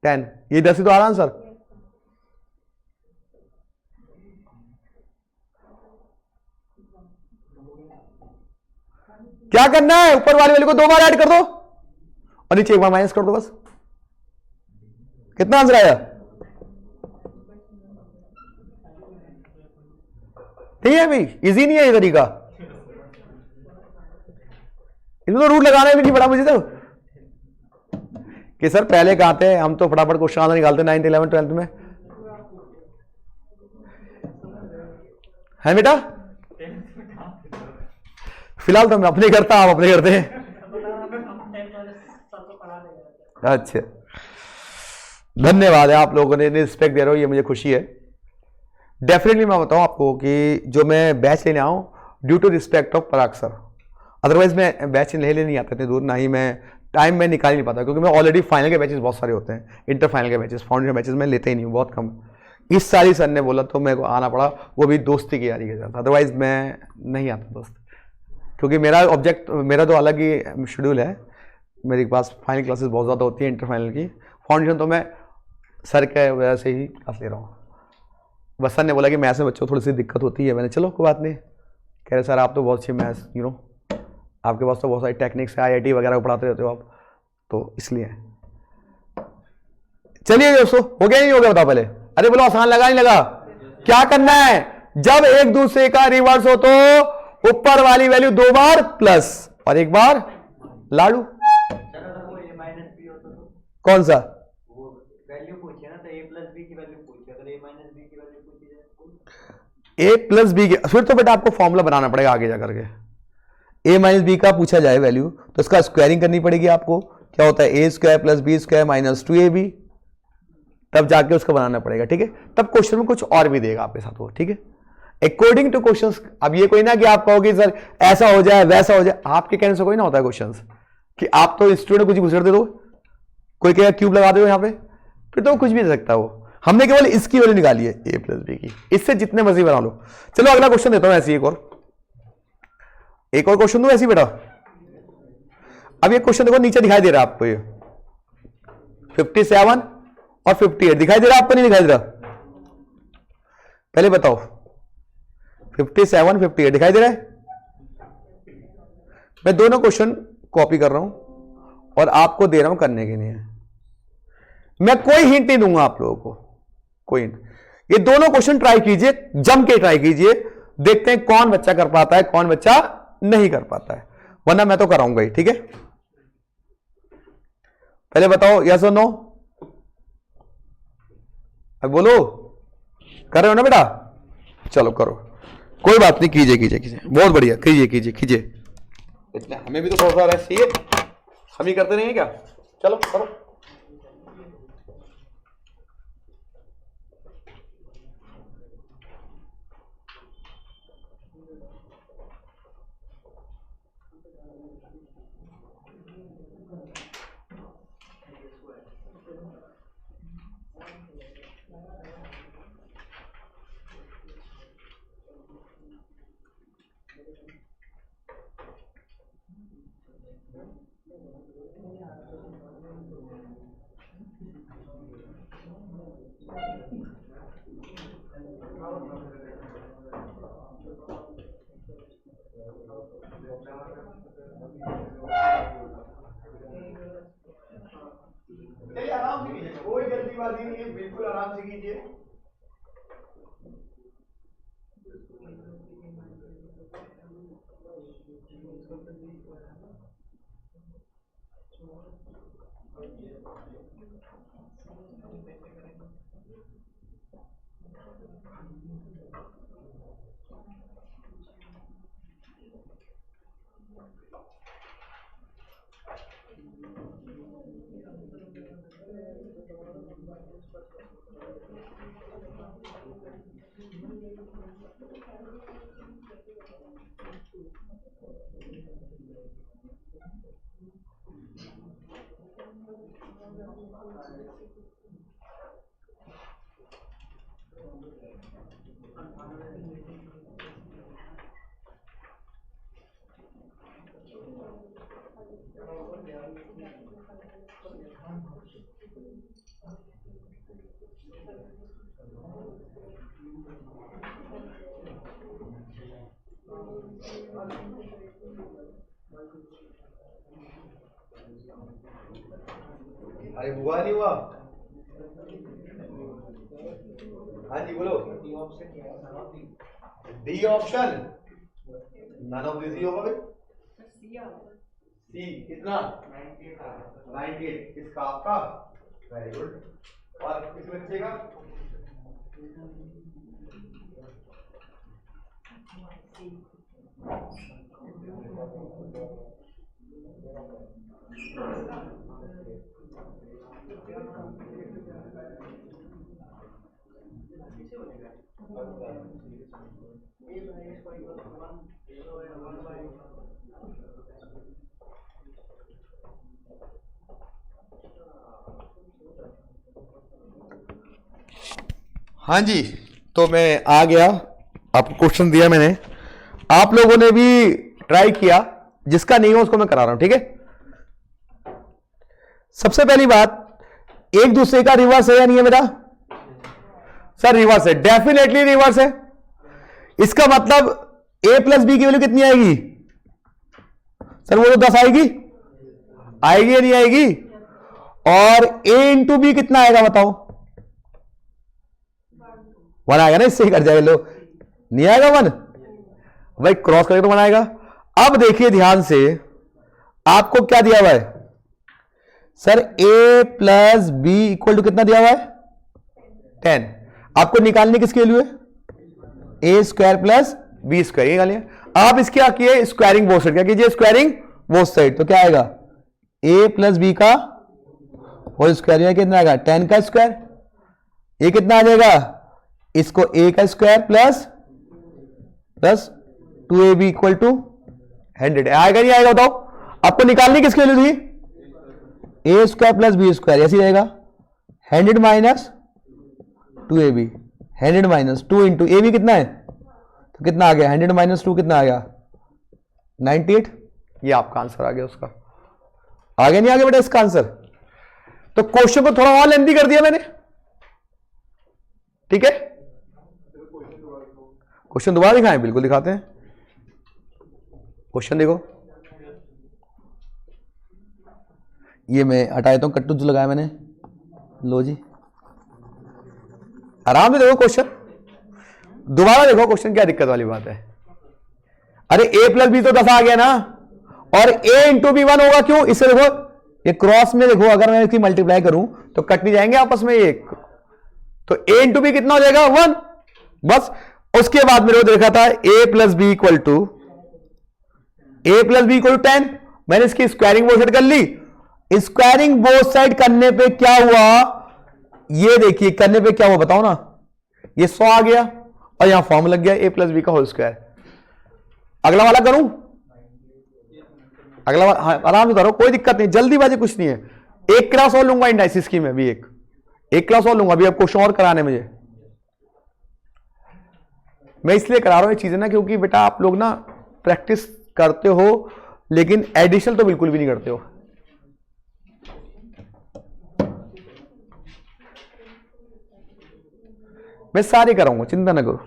10। ये 10 ही तो आ रहा आंसर। क्या करना है? ऊपर वाली वैल्यू को 2 बार ऐड कर दो और नीचे एक बार माइनस कर दो, बस। कितना आंसर आया? ठीक है भाई, इजी नहीं है ये तरीका, इसमें तो रूट लगाना भी नहीं पड़ा मुझे तो, कि सर पहले कहाँ थे हम, तो फटाफट क्वेश्चन आंसर निकालते 9th 11th 12th में, है बेटा? फिलहाल तो मैं अपने करता, आप अपने करते हैं। अच्छा, धन्यवाद है, आप लोगों ने रिस्पेक्ट दे रहे हो, ये मुझे खुशी है। डेफिनेटली मैं बताऊं आपको कि जो मैं बैच लेने आऊं due to respect of Parag sir, otherwise मैं बैच लेने नहीं आता इतनी दूर, ना ही मैं टाइम में निकाल नहीं पाता, क्योंकि मैं ऑलरेडी फाइनल के बैचेस बहुत सारे होते हैं, इंटर फाइनल के बैचेस, फाउंडेशन बैचेस मैं लेते ही नहीं हूँ, बहुत कम। इस साल ही सर ने बोला तो मेरे को आना पड़ा, वो भी दोस्ती की यारी के साथ, अदरवाइज मैं नहीं आता दोस्त, क्योंकि मेरा ऑब्जेक्ट, मेरा तो अलग ही शेड्यूल है, मेरे पास फाइनल क्लासेस बहुत ज़्यादा होती है, इंटर फाइनल की। फाउंडेशन तो मैं सर के वजह से ही क्लास ले रहा हूँ, बस सर ने बोला कि मैथ्स में बच्चों को थोड़ी सी दिक्कत होती है, मैंने चलो कोई बात नहीं, कह रहे सर आप तो बहुत अच्छी मैथ्स आपके पास तो बहुत सारी टेक्निक्स है, IIT वगैरह को पढ़ाते रहते हो आप, तो इसलिए। चलिए दोस्तों, हो गया नहीं हो गया बताओ पहले? अरे बोलो आसान लगा नहीं लगा? क्या करना है? जब एक दूसरे का रिवर्स हो तो ऊपर वाली वैल्यू 2 बार प्लस और 1 बार लाडू। कौन सा? वैल्यू पूछे ना, तो a + b की वैल्यू पूछे, अगर a - b की वैल्यू पूछी जाए a + b की, फिर तो बेटा आपको फॉर्मूला बनाना पड़ेगा आगे जाकर के। a - b का पूछा जाए वैल्यू तो इसका स्क्वायरिंग करनी पड़ेगी आपको, क्या होता है a² + b² - 2ab, तब जाके उसको बनाना पड़ेगा, ठीक है? तब क्वेश्चन में कुछ और भी देगा आपके साथ वो, ठीक है? According two questions. अब ये कोई ना कि आप कहोगे सर ऐसा हो जाए वैसा हो जाए, आपके कहने से कोई ना होता है क्वेश्चंस, कि आप तो इंस्टीट्यूट में कुछ घुसर दे दो, कोई कहेगा क्यूब लगा दो यहाँ पे, फिर तो कुछ भी दे सकता है वो। हमने केवल इसकी वैल्यू निकाली है a + b की, इससे जितने मर्जी बना लो। चलो अगला क्वेश्चन देता हूं, ऐसे एक और क्वेश्चन दो ऐसी बेटा। अब ये क्वेश्चन देखो नीचे दिखाई दे रहा है आपको, ये 57 और 58 दिखाई दे रहा है आपको, नहीं दिखाई दे रहा? पहले बताओ, 57 58 दिखाई दे रहा है? मैं दोनों क्वेश्चन कॉपी कर रहा हूं और आपको दे रहा हूं करने के लिए, मैं कोई हिंट नहीं दूंगा आप लोगों को, कोई हिंट। ये दोनों क्वेश्चन ट्राई कीजिए, जम के ट्राई कीजिए, देखते हैं कौन बच्चा कर पाता है कौन बच्चा नहीं कर पाता है, वरना मैं तो कराऊंगा ही, ठीक है? पहले बताओ यस और नो, अब बोलो, कर रहे हो ना बेटा? चलो करो, कोई बात नहीं, कीजिए कीजिए कीजिए, बहुत बढ़िया, कीजिए कीजिए कीजिए, इतना हमें भी तो थोड़ा सा रेस्ट चाहिए, हम ही करते नहीं है क्या? चलो करो। चलिए आराम से कीजिए, कोई जल्दीबाजी नहीं है, बिल्कुल आराम से कीजिए। अरे हुआ नहीं हुआ? हाँ जी बोलो। D option, none of this ही होगा फिर। सी कितना? 98। इसका आपका वेरी गुड। और किस बच्चे का? हाँ जी, तो मैं आ गया, आपको क्वेश्चन दिया मैंने, आप लोगों ने भी ट्राई किया, जिसका नहीं हो उसको मैं करा रहा हूं, ठीक है। सबसे पहली बात, एक दूसरे का रिवर्स है या नहीं है बेटा? सर रिवर्स है, डेफिनेटली रिवर्स है। इसका मतलब a प्लस बी की वैल्यू कितनी आएगी? सर वो तो 10 आएगी, आएगी या नहीं आएगी? और a इंटू बी कितना आएगा बताओ? 1 आएगा ना, इससे ही कर जाएगा। लो नहीं आएगा 1 भाई, क्रॉस करके तो 1 आएगा। अब देखिए ध्यान से, आपको क्या दिया हुआ है? Sir a plus b equal to कितना दिया हुआ है? 10। आपको निकालने किसकी वैल्यू है? a square plus b square, ये निकालिए। आप इसके क्या किए? स्क्वायरिंग बोथ साइड, क्या कीजिए? Squaring both side. तो क्या आएगा? a प्लस बी का होल स्क्वायर, यह कितना आएगा? 10 का स्क्वायर। ये कितना आ जाएगा? इसको a का square plus 2ab equal to 100 आएगा नहीं आएगा बताओ? आपको निकालनी किसकी वैल्यू थी? a square plus b square, ऐसे रहेगा 100 minus 2ab, 100 minus 2 into a b कितना है? तो कितना आ गया? 100 माइनस 2 कितना आ गया? 98। ये आपका आंसर आ गया उसका। आगे नहीं आगे बेटा इसका आंसर? तो क्वेश्चन को थोड़ा और लेंथी कर दिया मैंने, ठीक है। क्वेश्चन दोबारा दिखाएं? बिल्कुल दिखाते हैं। क्वेश्चन देखो, ये मैं हटा देता हूं, कट्टू जो लगाया मैंने। लो जी, आराम से देखो क्वेश्चन, दोबारा देखो क्वेश्चन, क्या दिक्कत वाली बात है? अरे a प्लस बी तो 10 आ गया ना, और a इंटू बी 1 होगा, क्यों? इससे देखो, ये क्रॉस में देखो, अगर मैं इसकी मल्टीप्लाई करूं तो कट नहीं जाएंगे आपस में ये, तो a इंटू बी कितना हो जाएगा? 1। बस उसके बाद मेरे को देखा था a plus b equal to 10। मैंने इसकी स्क्वायरिंग बोथ साइड कर ली। स्क्वायरिंग बोथ साइड करने पे क्या हुआ? ये देखिए करने पे क्या हुआ बताओ ना? ये 100 आ गया और यहां फॉर्म लग गया a प्लस बी का होल स्क्वायर। अगला वाला करूं? अगला वाला हाँ, आराम से करो, कोई दिक्कत नहीं, जल्दीबाजी कुछ नहीं है। एक क्लास और लूंगा इंडाइसिस की, मैं भी एक क्लास और लूंगा अभी, अब क्वेश्चन और कराने मुझे। मैं इसलिए करा रहा हूं ये चीजें ना, क्योंकि बेटा आप लोग ना प्रैक्टिस करते हो लेकिन एडिशन तो बिल्कुल भी नहीं करते हो। मैं सारे कराऊंगा, चिंता ना करो।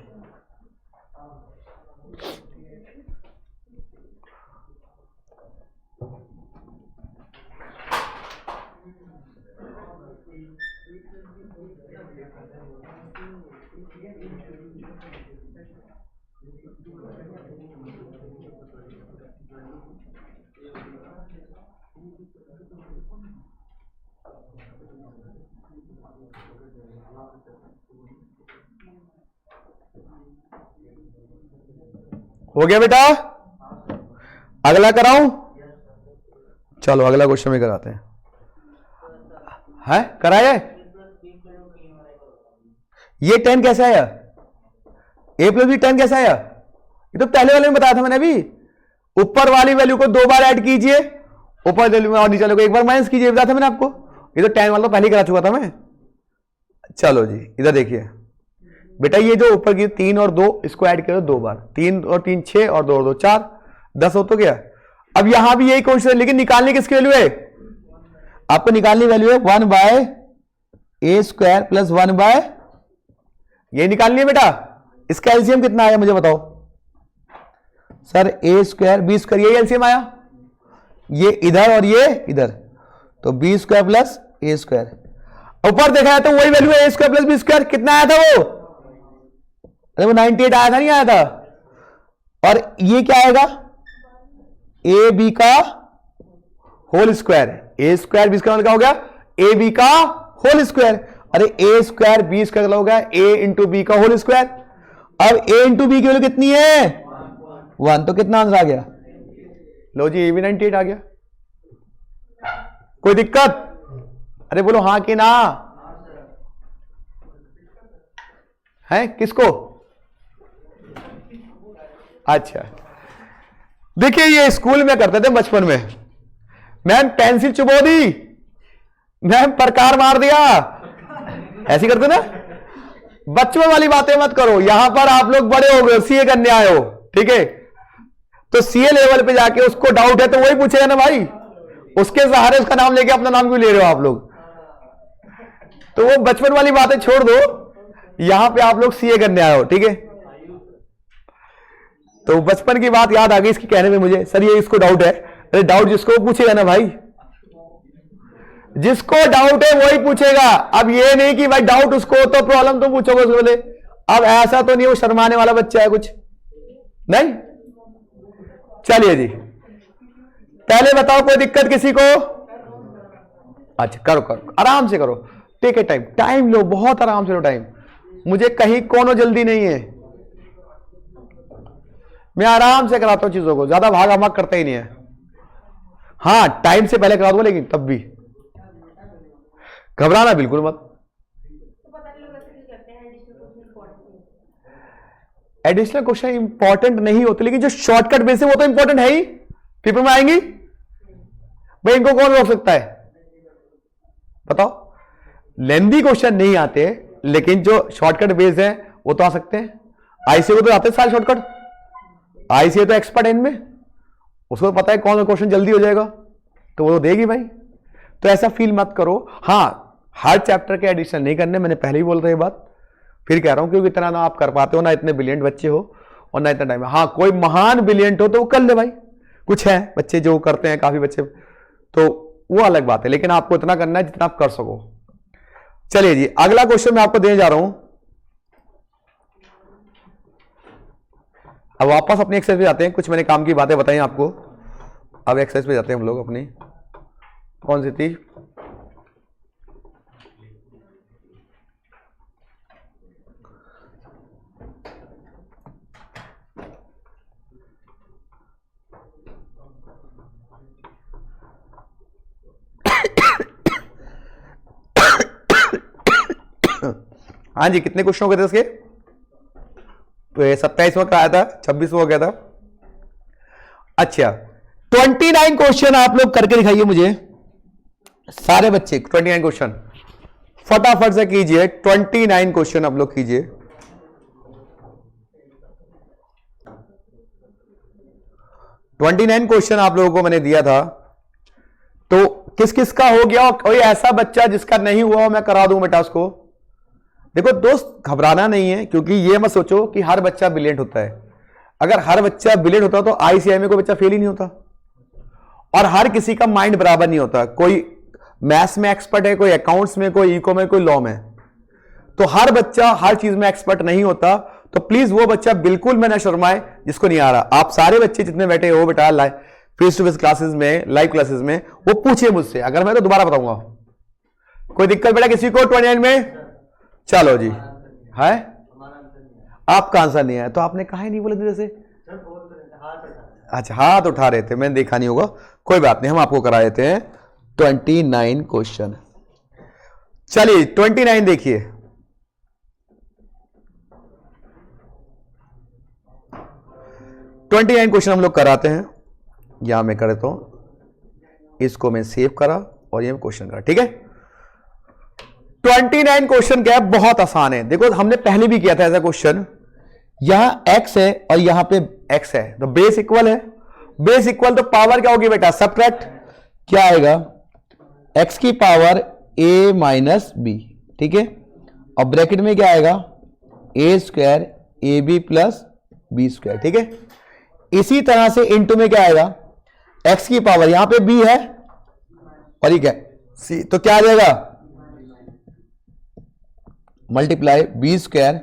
हो गया बेटा? अगला कराऊं? चलो अगला क्वेश्चन में कराते हैं। है कराया? ये 10 कैसे आया? a प्लस बी 10 कैसे आया? ये तो पहले वाले में बताया था मैंने अभी। ऊपर वाली वैल्यू को 2 बार ऐड कीजिए, ऊपर वैल्यू में और नीचे वाले को 1 बार माइनस कीजिए, बताया था मैंने आपको। ये तो 10 वाला तो पहले ही करा चुका था मैं। चलो जी इधर देखिए बेटा, ये जो ऊपर की 3 और 2 इसको ऐड करो 2 बार, 3 और 3 6 और 2 और 2 4, 10 हो तो गया। अब यहां भी यही क्वेश्चन है, लेकिन निकालने किसकी वैल्यू है? आपको निकालनी वैल्यू है 1 बाय ए स्क्वायर प्लस 1 बाय, ये निकालनी है बेटा। इसका एलसीएम कितना आया मुझे बताओ सर? ए स्क्वायर बी स्क्वायर, ये एलसीएम आया, ये इधर और ये इधर, तो B square plus a square. ऊपर देखा है तो वही वैल्यू है, ए स्क्वायर प्लस बी स्क्वायर। कितना आया था वो? अरे वो 98 आया था, नहीं आया था? और ये क्या आएगा? ए बी का होल स्क्वायर। ए स्क्वायर बी स्क्वायर क्या हो गया? ए बी का होल स्क्वायर। अरे ए स्क्वायर बी स्क्वायर हो गया ए इंटू बी का होल स्क्वायर। अब ए इंटू बी की वैल्यू कितनी है? 1, तो कितना आंसर आ गया? लो जी, ए भी 98 आ गया। कोई दिक्कत? अरे बोलो हाँ कि ना? है किसको? अच्छा देखिए, ये स्कूल में करते थे बचपन में। मैम पेंसिल चुबो दी, मैम प्रकार मार दिया, ऐसी करते ना। बच्चों वाली बातें मत करो। यहां पर आप लोग बड़े हो गए, सीए करने आए हो, ठीक है? तो सीए लेवल पे जाके उसको डाउट है तो वही पूछेगा ना भाई। उसके सहारे उसका नाम लेके अपना नाम क्यों ले रहे हो आप लोग? तो वो बचपन वाली बातें छोड़ दो, यहां पे आप लोग सीए करने आए हो, ठीक है? तो बचपन की बात याद आ गई इसकी कहने में मुझे। सर ये इसको डाउट है। अरे डाउट जिसको पूछेगा ना भाई, जिसको डाउट है वही पूछेगा। अब ये नहीं कि भाई डाउट उसको तो प्रॉब्लम तुम पूछोगे उसको बोले। अब ऐसा तो नहीं वो शर्माने वाला बच्चा है कुछ नहीं। चलिए जी, पहले बताओ कोई दिक्कत किसी को? अच्छा करो करो, आराम से करो, टेक ए टाइम, टाइम लो, बहुत आराम से लो टाइम। मुझे कहीं कोनो जल्दी नहीं है, मैं आराम से कराता हूं चीजों को, ज्यादा भागा भाग करता ही नहीं है। हाँ टाइम से पहले करा दूंगा, लेकिन तब भी घबराना बिल्कुल मत। एडिशनल क्वेश्चन इंपॉर्टेंट नहीं होते, लेकिन जो शॉर्टकट बेस है वो तो इंपॉर्टेंट है ही, पेपर में आएंगी भाई। इनको कौन रोक सकता है बताओ? लेंदी क्वेश्चन नहीं आते, लेकिन जो शॉर्टकट बेस्ड है वो तो आ सकते हैं। आईसीए को तो आते हैं सारे शॉर्टकट। आईसीए तो एक्सपर्ट है इनमें, उसको पता है कौन सा क्वेश्चन जल्दी हो जाएगा, तो वो तो देगी भाई। तो ऐसा फील मत करो। हाँ हर चैप्टर के एडिशन नहीं करने, मैंने पहले ही बोल रहा ये बात, फिर कह रहा हूं, क्योंकि इतना ना आप कर पाते हो, ना इतने ब्रिलियंट बच्चे हो और ना इतना टाइम है। हाँ कोई महान ब्रिलियंट हो तो वो कर ले भाई, कुछ है बच्चे जो करते हैं काफी बच्चे, तो वो अलग बात है, लेकिन आपको इतना करना है जितना आप कर सको। चलिए जी, अगला क्वेश्चन मैं आपको देने जा रहा हूं। अब वापस अपनी एक्सरसाइज पे जाते हैं। कुछ मैंने काम की बातें बताई आपको, अब एक्सरसाइज पे जाते हैं हम लोग अपनी। कौन सी थी? हाँ जी, कितने क्वेश्चन हो गए थे इसके? 27वां का आया था, 26वां हो गया था। अच्छा 29 क्वेश्चन आप लोग करके दिखाइए मुझे, सारे बच्चे 29 क्वेश्चन फटाफट से कीजिए। 29 क्वेश्चन आप लोग कीजिए। क्वेश्चन आप लोगों को मैंने दिया था, तो किस किस का हो गया? कोई ऐसा बच्चा जिसका नहीं हुआ हो मैं करा दूं बेटा उसको। देखो दोस्त, घबराना नहीं है, क्योंकि ये मत सोचो कि हर बच्चा ब्रिलियंट होता है। अगर हर बच्चा ब्रिलियंट होता तो आईसीआई में कोई बच्चा फेल ही नहीं होता। और हर किसी का माइंड बराबर नहीं होता, कोई मैथ्स में एक्सपर्ट है, कोई अकाउंट्स में, कोई इको में, कोई लॉ में। तो हर बच्चा हर चीज में एक्सपर्ट नहीं होता, तो प्लीज वो बच्चा बिल्कुल में ना शर्माए जिसको नहीं आ रहा। आप सारे बच्चे जितने बैठे हो बेटा फेस टू फेस क्लासेस में, लाइव क्लासेस में, वो पूछिए मुझसे, अगर मैं तो दोबारा बताऊंगा। कोई दिक्कत बेटा किसी को 29 में? चलो जी, है आपका आंसर नहीं है तो आपने कहा ही नहीं बोले थे जैसे। अच्छा हाथ उठा रहे थे, मैंने देखा नहीं होगा, कोई बात नहीं, हम आपको करा देते हैं 29 क्वेश्चन। चलिए 29 देखिए। क्वेश्चन हम लोग कराते हैं, यहां मैं कर देता हूं, इसको मैं सेव करा और ये क्वेश्चन करा, ठीक है। 29 क्वेश्चन क्या है, बहुत आसान है। देखो हमने पहले भी किया था ऐसा क्वेश्चन, यहां x है और यहां पे x है, तो बेस इक्वल है, बेस इक्वल तो पावर क्या होगी बेटा, सबट्रैक्ट, क्या आएगा x की पावर a माइनस बी, ठीक है, और ब्रैकेट में क्या आएगा a square a b plus b square, ठीक है। इसी तरह से इनटू में क्या आएगा, x की पावर यहां पे b है और ये क्या c, तो क्या आ जाएगा multiply b square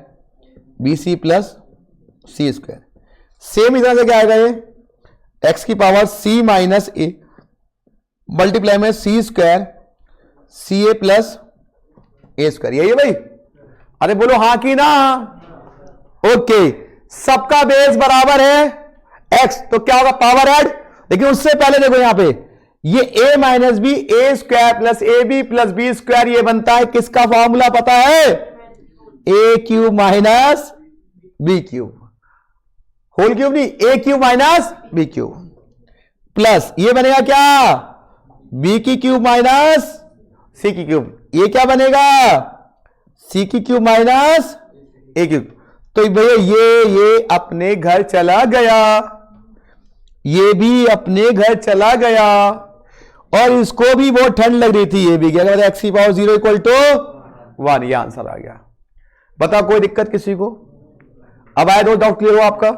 b c plus c square. Same इस तरह से क्या आएगा ये x की power c minus a multiply में c square c a plus a square, यही है भाई। अरे बोलो हाँ की ना, ओके। सबका बेस बराबर है x, तो क्या होगा पावर ऐड। लेकिन उससे पहले देखो यहां पे ये a minus b a square plus a b plus b square, ये बनता है किसका फॉर्मूला पता है, a cube minus b cube, whole cube नहीं, a cube minus b cube plus ये बनेगा क्या बी की क्यूब माइनस सी की क्यूब, ये क्या बनेगा सी की क्यूब माइनस ए क्यूब। तो भैया ये अपने घर चला गया, ये भी अपने घर चला गया, और इसको भी बहुत ठंड लग रही थी, ये भी क्या एक्स की पावर 0 इक्वल टू 1, ये आंसर आ गया। बताओ कोई दिक्कत किसी को? अब आए दो डाउट क्लियर हो आपका,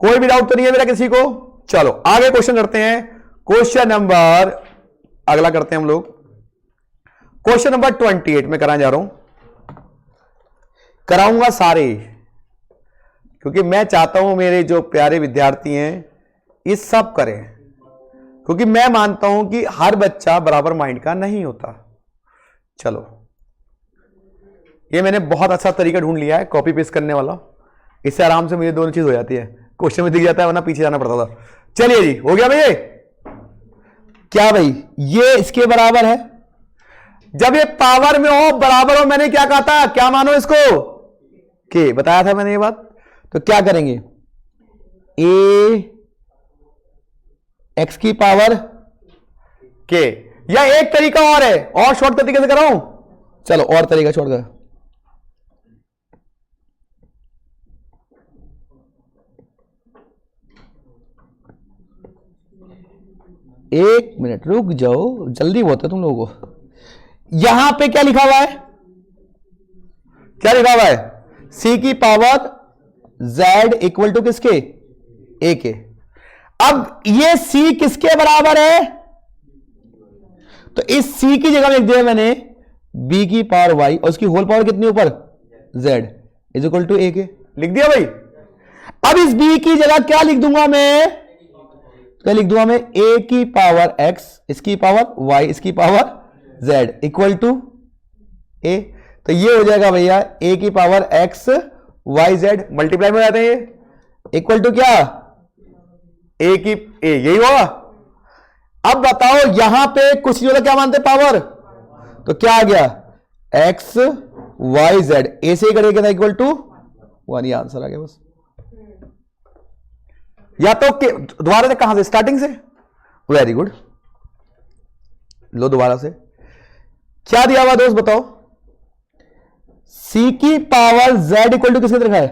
कोई भी डाउट तो नहीं है मेरा किसी को? चलो आगे क्वेश्चन करते हैं, क्वेश्चन नंबर अगला करते हैं हम लोग, क्वेश्चन नंबर 28 में कराने जा रहा हूं, कराऊंगा सारे, क्योंकि मैं चाहता हूं मेरे जो प्यारे विद्यार्थी हैं ये सब करें, क्योंकि मैं मानता हूं कि हर बच्चा बराबर माइंड का नहीं होता। चलो ये मैंने बहुत अच्छा तरीका ढूंढ लिया है कॉपी पेस्ट करने वाला, इससे आराम से मुझे दोनों चीज हो जाती है, क्वेश्चन में दिख जाता है वरना पीछे जाना पड़ता था। चलिए जी हो गया भाई, क्या भाई ये इसके बराबर है, जब ये पावर में हो बराबर हो, मैंने क्या कहा था, क्या मानो इसको के, बताया था मैंने ये बात। तो क्या करेंगे, ए एक्स की पावर के, या एक तरीका और है, और शॉर्ट तरीके से कराऊं, चलो और तरीका छोड़कर, एक मिनट रुक जाओ, जल्दी बहुत है तुम लोगों को। यहां पे क्या लिखा हुआ है, क्या लिखा हुआ है, c की पावर z इक्वल टू किसके, a के। अब ये c किसके बराबर है, तो इस c की जगह लिख दिया मैंने b की पावर y, और उसकी होल पावर कितनी ऊपर z is equal to a के, लिख दिया भाई। अब इस b की जगह क्या लिख दूंगा मैं, क्या लिख दूंगा मैं, a की पावर x, इसकी पावर y, इसकी power z equal to a। तो ये हो जाएगा भैया a की power x y z, multiply में जाते हैं ये, इक्वल टू क्या a की a, यही होगा। अब बताओ यहां पे कुछ नहीं होता, क्या मानते पावर, तो क्या आ गया x y z, a से ही करेगा इक्वल टू 1, ये आंसर आ गया बस। या तो दोबारा से, कहां से, स्टार्टिंग से, वेरी गुड, लो दोबारा से। क्या दिया हुआ दोस्त बताओ, c की पावर z इक्वल टू किसके रखा है,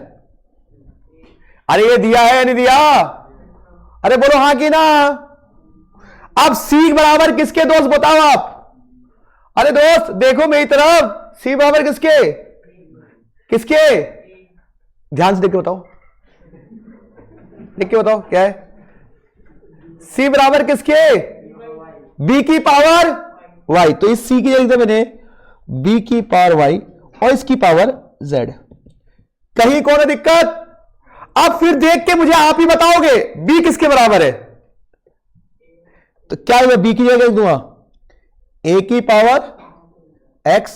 अरे ये दिया है या नहीं दिया, अरे बोलो हाँ की ना। अब c बराबर किसके दोस्त बताओ आप, अरे दोस्त देखो मेरी तरफ, c बराबर किसके, किसके, ध्यान से देख के बताओ, देख के बताओ क्या है, c बराबर किसके, b की पावर y, तो इस c की जगह मैंने b की पावर y और इसकी पावर z। कहीं कौन है दिक्कत? अब फिर देख के मुझे आप ही बताओगे b किसके बराबर है। तो क्या मैं b की जगह दूंगा a की पावर x,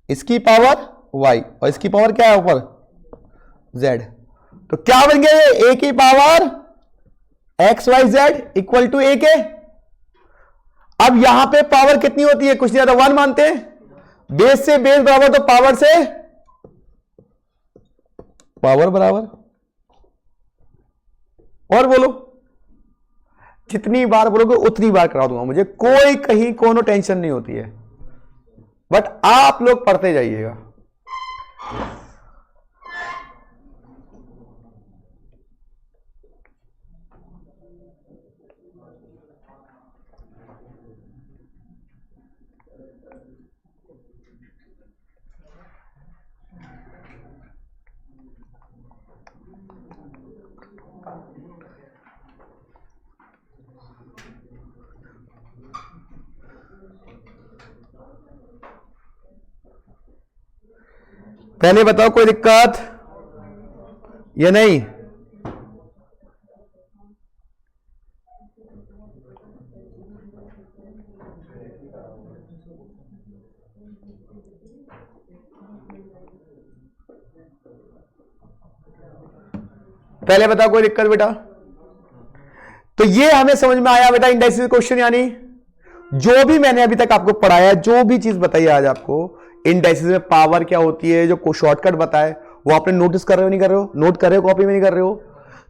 इसकी पावर y और इसकी पावर क्या है ऊपर z। तो क्या बन गया ये a की power x y z equal to a के। अब यहां पे पावर कितनी होती है? कुछ नहीं आता, 1 मानते हैं। बेस से बेस बराबर तो पावर से पावर बराबर। और बोलो, जितनी बार बोलोगे उतनी बार करा दूंगा, मुझे कोई कहीं कोनो टेंशन नहीं होती है, बट आप लोग पढ़ते जाइएगा। पहले बताओ कोई दिक्कत या नहीं? पहले बताओ कोई दिक्कत बेटा? तो ये हमें समझ में आया बेटा इंडाइसिस क्वेश्चन, यानी जो भी मैंने अभी तक आपको पढ़ाया, जो भी चीज बताई आज आपको, इंडाइसिस में पावर क्या होती है, जो शॉर्टकट बताए वो आपने नोटिस कर रहे हो नहीं कर रहे हो? नोट कर रहे हो, कॉपी में नहीं कर रहे हो?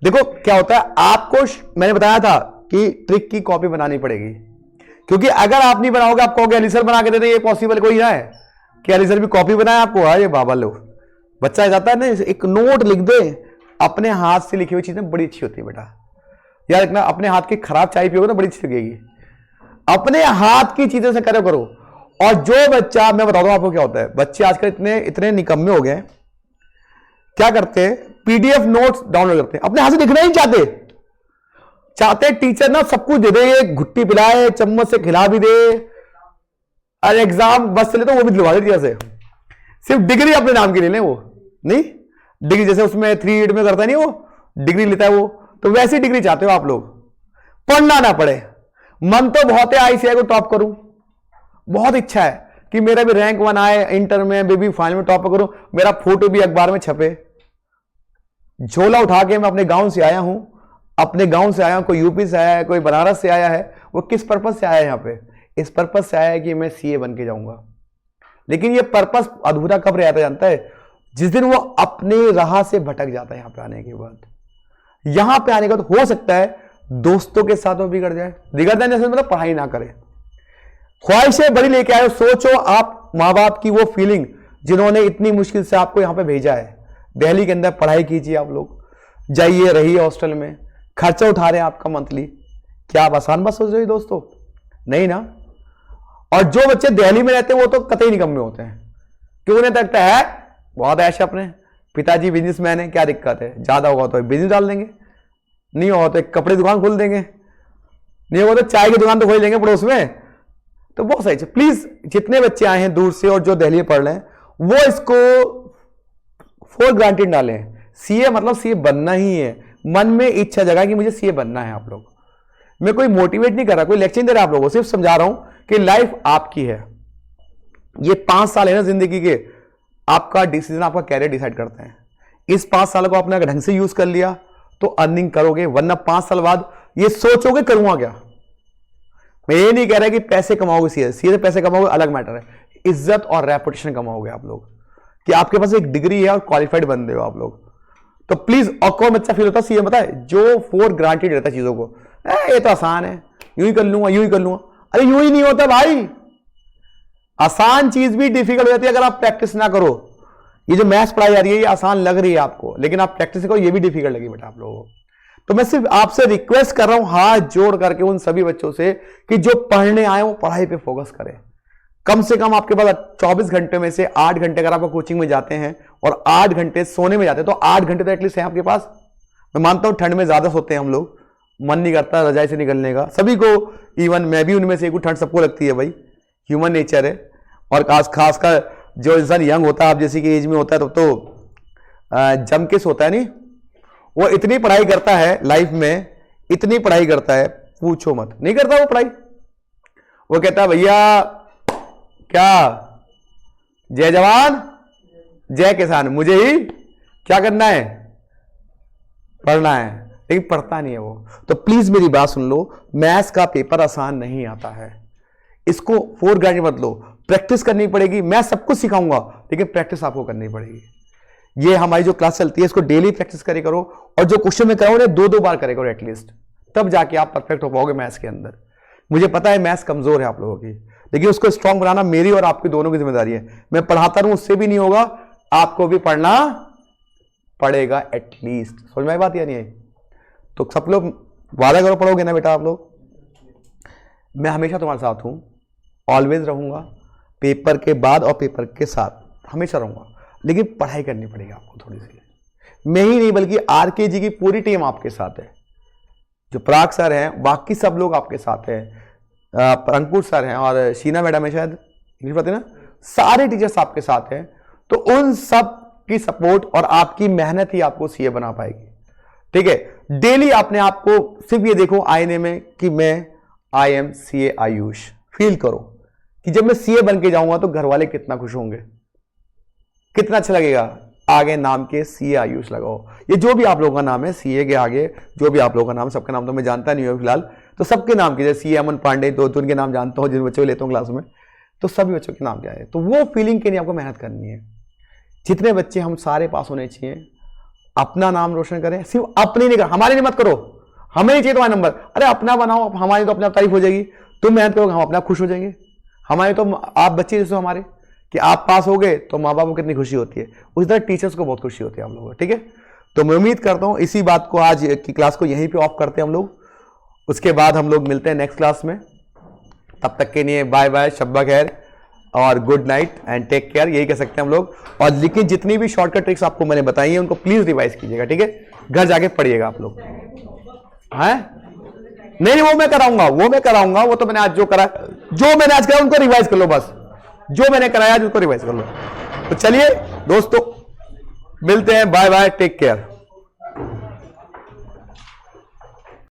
देखो क्या होता है, आपको मैंने बताया था कि ट्रिक की कॉपी बनानी पड़ेगी, क्योंकि अगर आप नहीं बनाओगे, आप कहोगे एलिसर बना के दे दे, ये पॉसिबल कोई ना है कि एलिसर भी कॉपी बनाए आपको। अरे बाबा लो, बच्चा जाता है ना, एक नोट लिख दे, अपने हाथ से लिखी हुई चीजें बड़ी अच्छी होती है बेटा। याद रखना, अपने हाथ की खराब चाय पियोगे ना बड़ी अच्छी लगेगी। अपने हाथ की चीजों से करो। और जो बच्चा, मैं बता दूं आपको क्या होता है, बच्चे आजकल इतने निकम्मे हो गए, क्या करते हैं, पीडीएफ नोट्स डाउनलोड करते हैं, अपने हाथ से लिखना ही चाहते टीचर ना सब कुछ दे दे, घुट्टी पिलाए, चम्मच से खिला भी दे, और एग्जाम बस चले तो वो भी दिलवा दे टीचर से, सिर्फ डिग्री अपने नाम की ले लें। वो नहीं, डिग्री जैसे उसमें 3 में करता नहीं, वो डिग्री लेता है वो, तो वैसी डिग्री चाहते हो आप लोग, पढ़ना ना पड़े। मन तो बहुत है आईसीआई को टॉप करूं, बहुत इच्छा है कि मेरा भी रैंक 1 आए, इंटर में बेबी फाइनल में टॉप करूं, मेरा फोटो भी अखबार में छपे। झोला उठा के मैं अपने गांव से आया हूं, अपने गांव से आया हूं, कोई यूपी से आया है, कोई बनारस से आया है, वो किस पर्पस से आया है यहाँ पे? इस पर्पस से आया है कि मैं सीए बन के जाऊंगा। लेकिन ये पर्पस अधूरा कब रहता जानता है? जिस दिन वो अपने राह से भटक जाता है। यहाँ पे आने के बाद, यहां पे आने के बाद हो सकता है दोस्तों के साथ वो बिगड़ जाए। बिगड़ जाए जैसे मतलब पढ़ाई ना करे, ख्वाहिशें बड़ी लेके आए। सोचो आप माँ बाप की वो फीलिंग जिन्होंने इतनी मुश्किल से आपको यहां पे भेजा है। दिल्ली के अंदर पढ़ाई कीजिए, आप लोग जाइए, रहिए हॉस्टल में, खर्चा उठा रहे हैं आपका मंथली। क्या आप आसान बात सोच रहे हो दोस्तों? नहीं ना। और जो बच्चे दिल्ली में रहते हैं वो तो कतई निकम्मे होते हैं, क्यों? उन्हें लगता है बहुत ऐश, अपने पिताजी बिजनेसमैन है, क्या दिक्कत है, ज्यादा होगा तो बिजनेस डाल देंगे, नहीं होगा तो एक कपड़े दुकान खोल देंगे, नहीं होगा तो चाय की दुकान तो खोल देंगे पड़ोस में। तो बहुत सही। प्लीज जितने बच्चे आए हैं दूर से और जो दिल्ली में पढ़ रहे हैं, वो इसको फॉर ग्रांटेड डालें। सीए मतलब सीए बनना ही है, मन में इच्छा जगा कि मुझे सीए बनना है। आप लोग, मैं कोई मोटिवेट नहीं कर रहा, कोई लेक्चर दे रहा आप लोगों को, सिर्फ समझा रहा हूं कि लाइफ आपकी है। ये 5 साल है ना जिंदगी के, आपका डिसीजन, आपका कैरियर डिसाइड करते हैं। इस 5 साल को आपने अगर ढंग से यूज कर लिया तो अर्निंग करोगे, वरना 5 साल बाद ये सोचोगे करूंगा क्या। मैं ये नहीं कह रहा कि पैसे कमाओगे, सीए से पैसे कमाओगे अलग मैटर है, इज्जत और रेपुटेशन कमाओगे आप लोग, कि आपके पास एक डिग्री है और क्वालिफाइड बंदे हो आप लोग। तो प्लीज, और कौन बच्चा फील होता है सीए बताए, जो फॉर ग्रांटेड रहता है चीजों को, ये तो आसान है, यूं ही कर लूंगा, यूं ही कर लूंगा। अरे यूं ही नहीं होता भाई, आसान चीज भी डिफिकल्ट हो जाती है अगर आप प्रैक्टिस ना करो। ये जो मैथ्स पढ़ाई जा रही है ये आसान लग रही है आपको, लेकिन आप प्रैक्टिस करो, ये भी डिफिकल्ट लगी बेटा आप लोगों को। तो मैं सिर्फ आपसे रिक्वेस्ट कर रहा हूं हाथ जोड़ करके उन सभी बच्चों से कि जो पढ़ने आए वो पढ़ाई पे फोकस करें। कम से कम आपके पास 24 घंटे में से 8 घंटे अगर आप कोचिंग में जाते हैं और 8 घंटे सोने में जाते हैं, तो 8 घंटे तो एटलीस्ट है आपके पास। मैं मानता हूं ठंड में ज्यादा सोते हैं हम लोग, मन नहीं करता रजाई से निकलने का सभी को, इवन मैं भी उनमें से एक, ठंड सबको लगती है भाई, ह्यूमन नेचर है। और खासकर जो इंसान यंग होता है, आप जैसी की एज में होता है, तब तो जम के सोता है नहीं, वो इतनी पढ़ाई करता है लाइफ में, इतनी पढ़ाई करता है पूछो मत, नहीं करता वो पढ़ाई। वो कहता है भैया क्या, जय जवान जय किसान, मुझे ही क्या करना है, पढ़ना है, लेकिन पढ़ता नहीं है वो। तो प्लीज मेरी बात सुन लो, मैथ्स का पेपर आसान नहीं आता है, इसको फॉर ग्रांटेड मत लो, प्रैक्टिस करनी पड़ेगी। मैं सब कुछ सिखाऊंगा लेकिन प्रैक्टिस आपको करनी पड़ेगी। ये हमारी जो क्लास चलती है इसको डेली प्रैक्टिस करे करो, और जो क्वेश्चन में कराओ दो दो बार करे करो एटलीस्ट, तब जाके आप परफेक्ट हो पाओगे मैथ्स के अंदर। मुझे पता है मैथ्स कमजोर है आप लोगों की, लेकिन उसको स्ट्रांग बनाना मेरी और आपकी दोनों की जिम्मेदारी है। मैं पढ़ाता रहूं उससे भी नहीं होगा, आपको भी पढ़ना पड़ेगा एटलीस्ट। समझ में आई बात या नहीं आई? तो सब लोग वादा करो पढ़ोगे ना बेटा आप लोग। मैं हमेशा तुम्हारे साथ हूं, ऑलवेज रहूंगा, पेपर के बाद और पेपर के साथ हमेशा रहूंगा, लेकिन पढ़ाई करनी पड़ेगी आपको थोड़ी सी। मैं ही नहीं बल्कि आरकेजी की पूरी टीम आपके साथ है, जो पराग सर हैं, बाकी सब लोग आपके साथ हैं, अंकुर सर हैं और शीना मैडम है शायद, इंग्लिश पता है ना, सारे टीचर्स आपके साथ हैं। तो उन सब की सपोर्ट और आपकी मेहनत ही आपको सीए बना पाएगी। ठीक है, डेली अपने आप को सिर्फ ये देखो आईने में कि मैं I am CA Ayush, feel करो कि जब मैं सीए बन के जाऊंगा तो घर वाले कितना खुश होंगे, कितना अच्छा लगेगा। आगे नाम के सीए आयुष लगाओ, ये जो भी आप लोगों का नाम है सीए के आगे जो भी आप लोगों का नाम, सबका नाम तो मैं जानता नहीं हूं फिलहाल, तो सबके नाम की, जैसे सीए अमन पांडे, तो उनके नाम जानता हूं, जिन बच्चों को लेता हूं क्लास में, तो सभी बच्चों के नाम क्या है। तो वो फीलिंग के लिए आपको मेहनत करनी है। जितने बच्चे हम सारे पास होने चाहिए, अपना नाम रोशन करें, सिर्फ अपने नहीं कर, हमारे नहीं मत करो, हमें नहीं चाहिए तुम्हारा नंबर, अरे अपना बनाओ, हमारी तो अपने आप तारीफ हो जाएगी, तुम मेहनत करोगे हम अपने आप खुश हो जाएंगे। हमारे तो आप बच्चे जैसे हमारे कि आप पास हो गए तो माँ बाप को कितनी खुशी होती है, उसी तरह टीचर्स को बहुत खुशी होती है हम लोगों को। ठीक है, तो मैं उम्मीद करता हूँ इसी बात को, आज की क्लास को यहीं पे ऑफ करते हैं हम लोग, उसके बाद हम लोग मिलते हैं नेक्स्ट क्लास में। तब तक के लिए बाय बाय, शब्बा खैर और good night and take care, यही कह सकते हैं हम लोग। और लेकिन जितनी भी शॉर्टकट ट्रिक्स आपको मैंने बताई है उनको प्लीज रिवाइज कीजिएगा। ठीक है, घर जाके पढ़िएगा आप लोग। हैं नहीं, वो मैं कराऊंगा, वो तो मैंने आज जो मैंने आज करा उनको रिवाइज कर लो, बस जो मैंने कराया आज उसको रिवाइज कर लो। तो चलिए दोस्तों, मिलते हैं, बाय बाय, टेक केयर।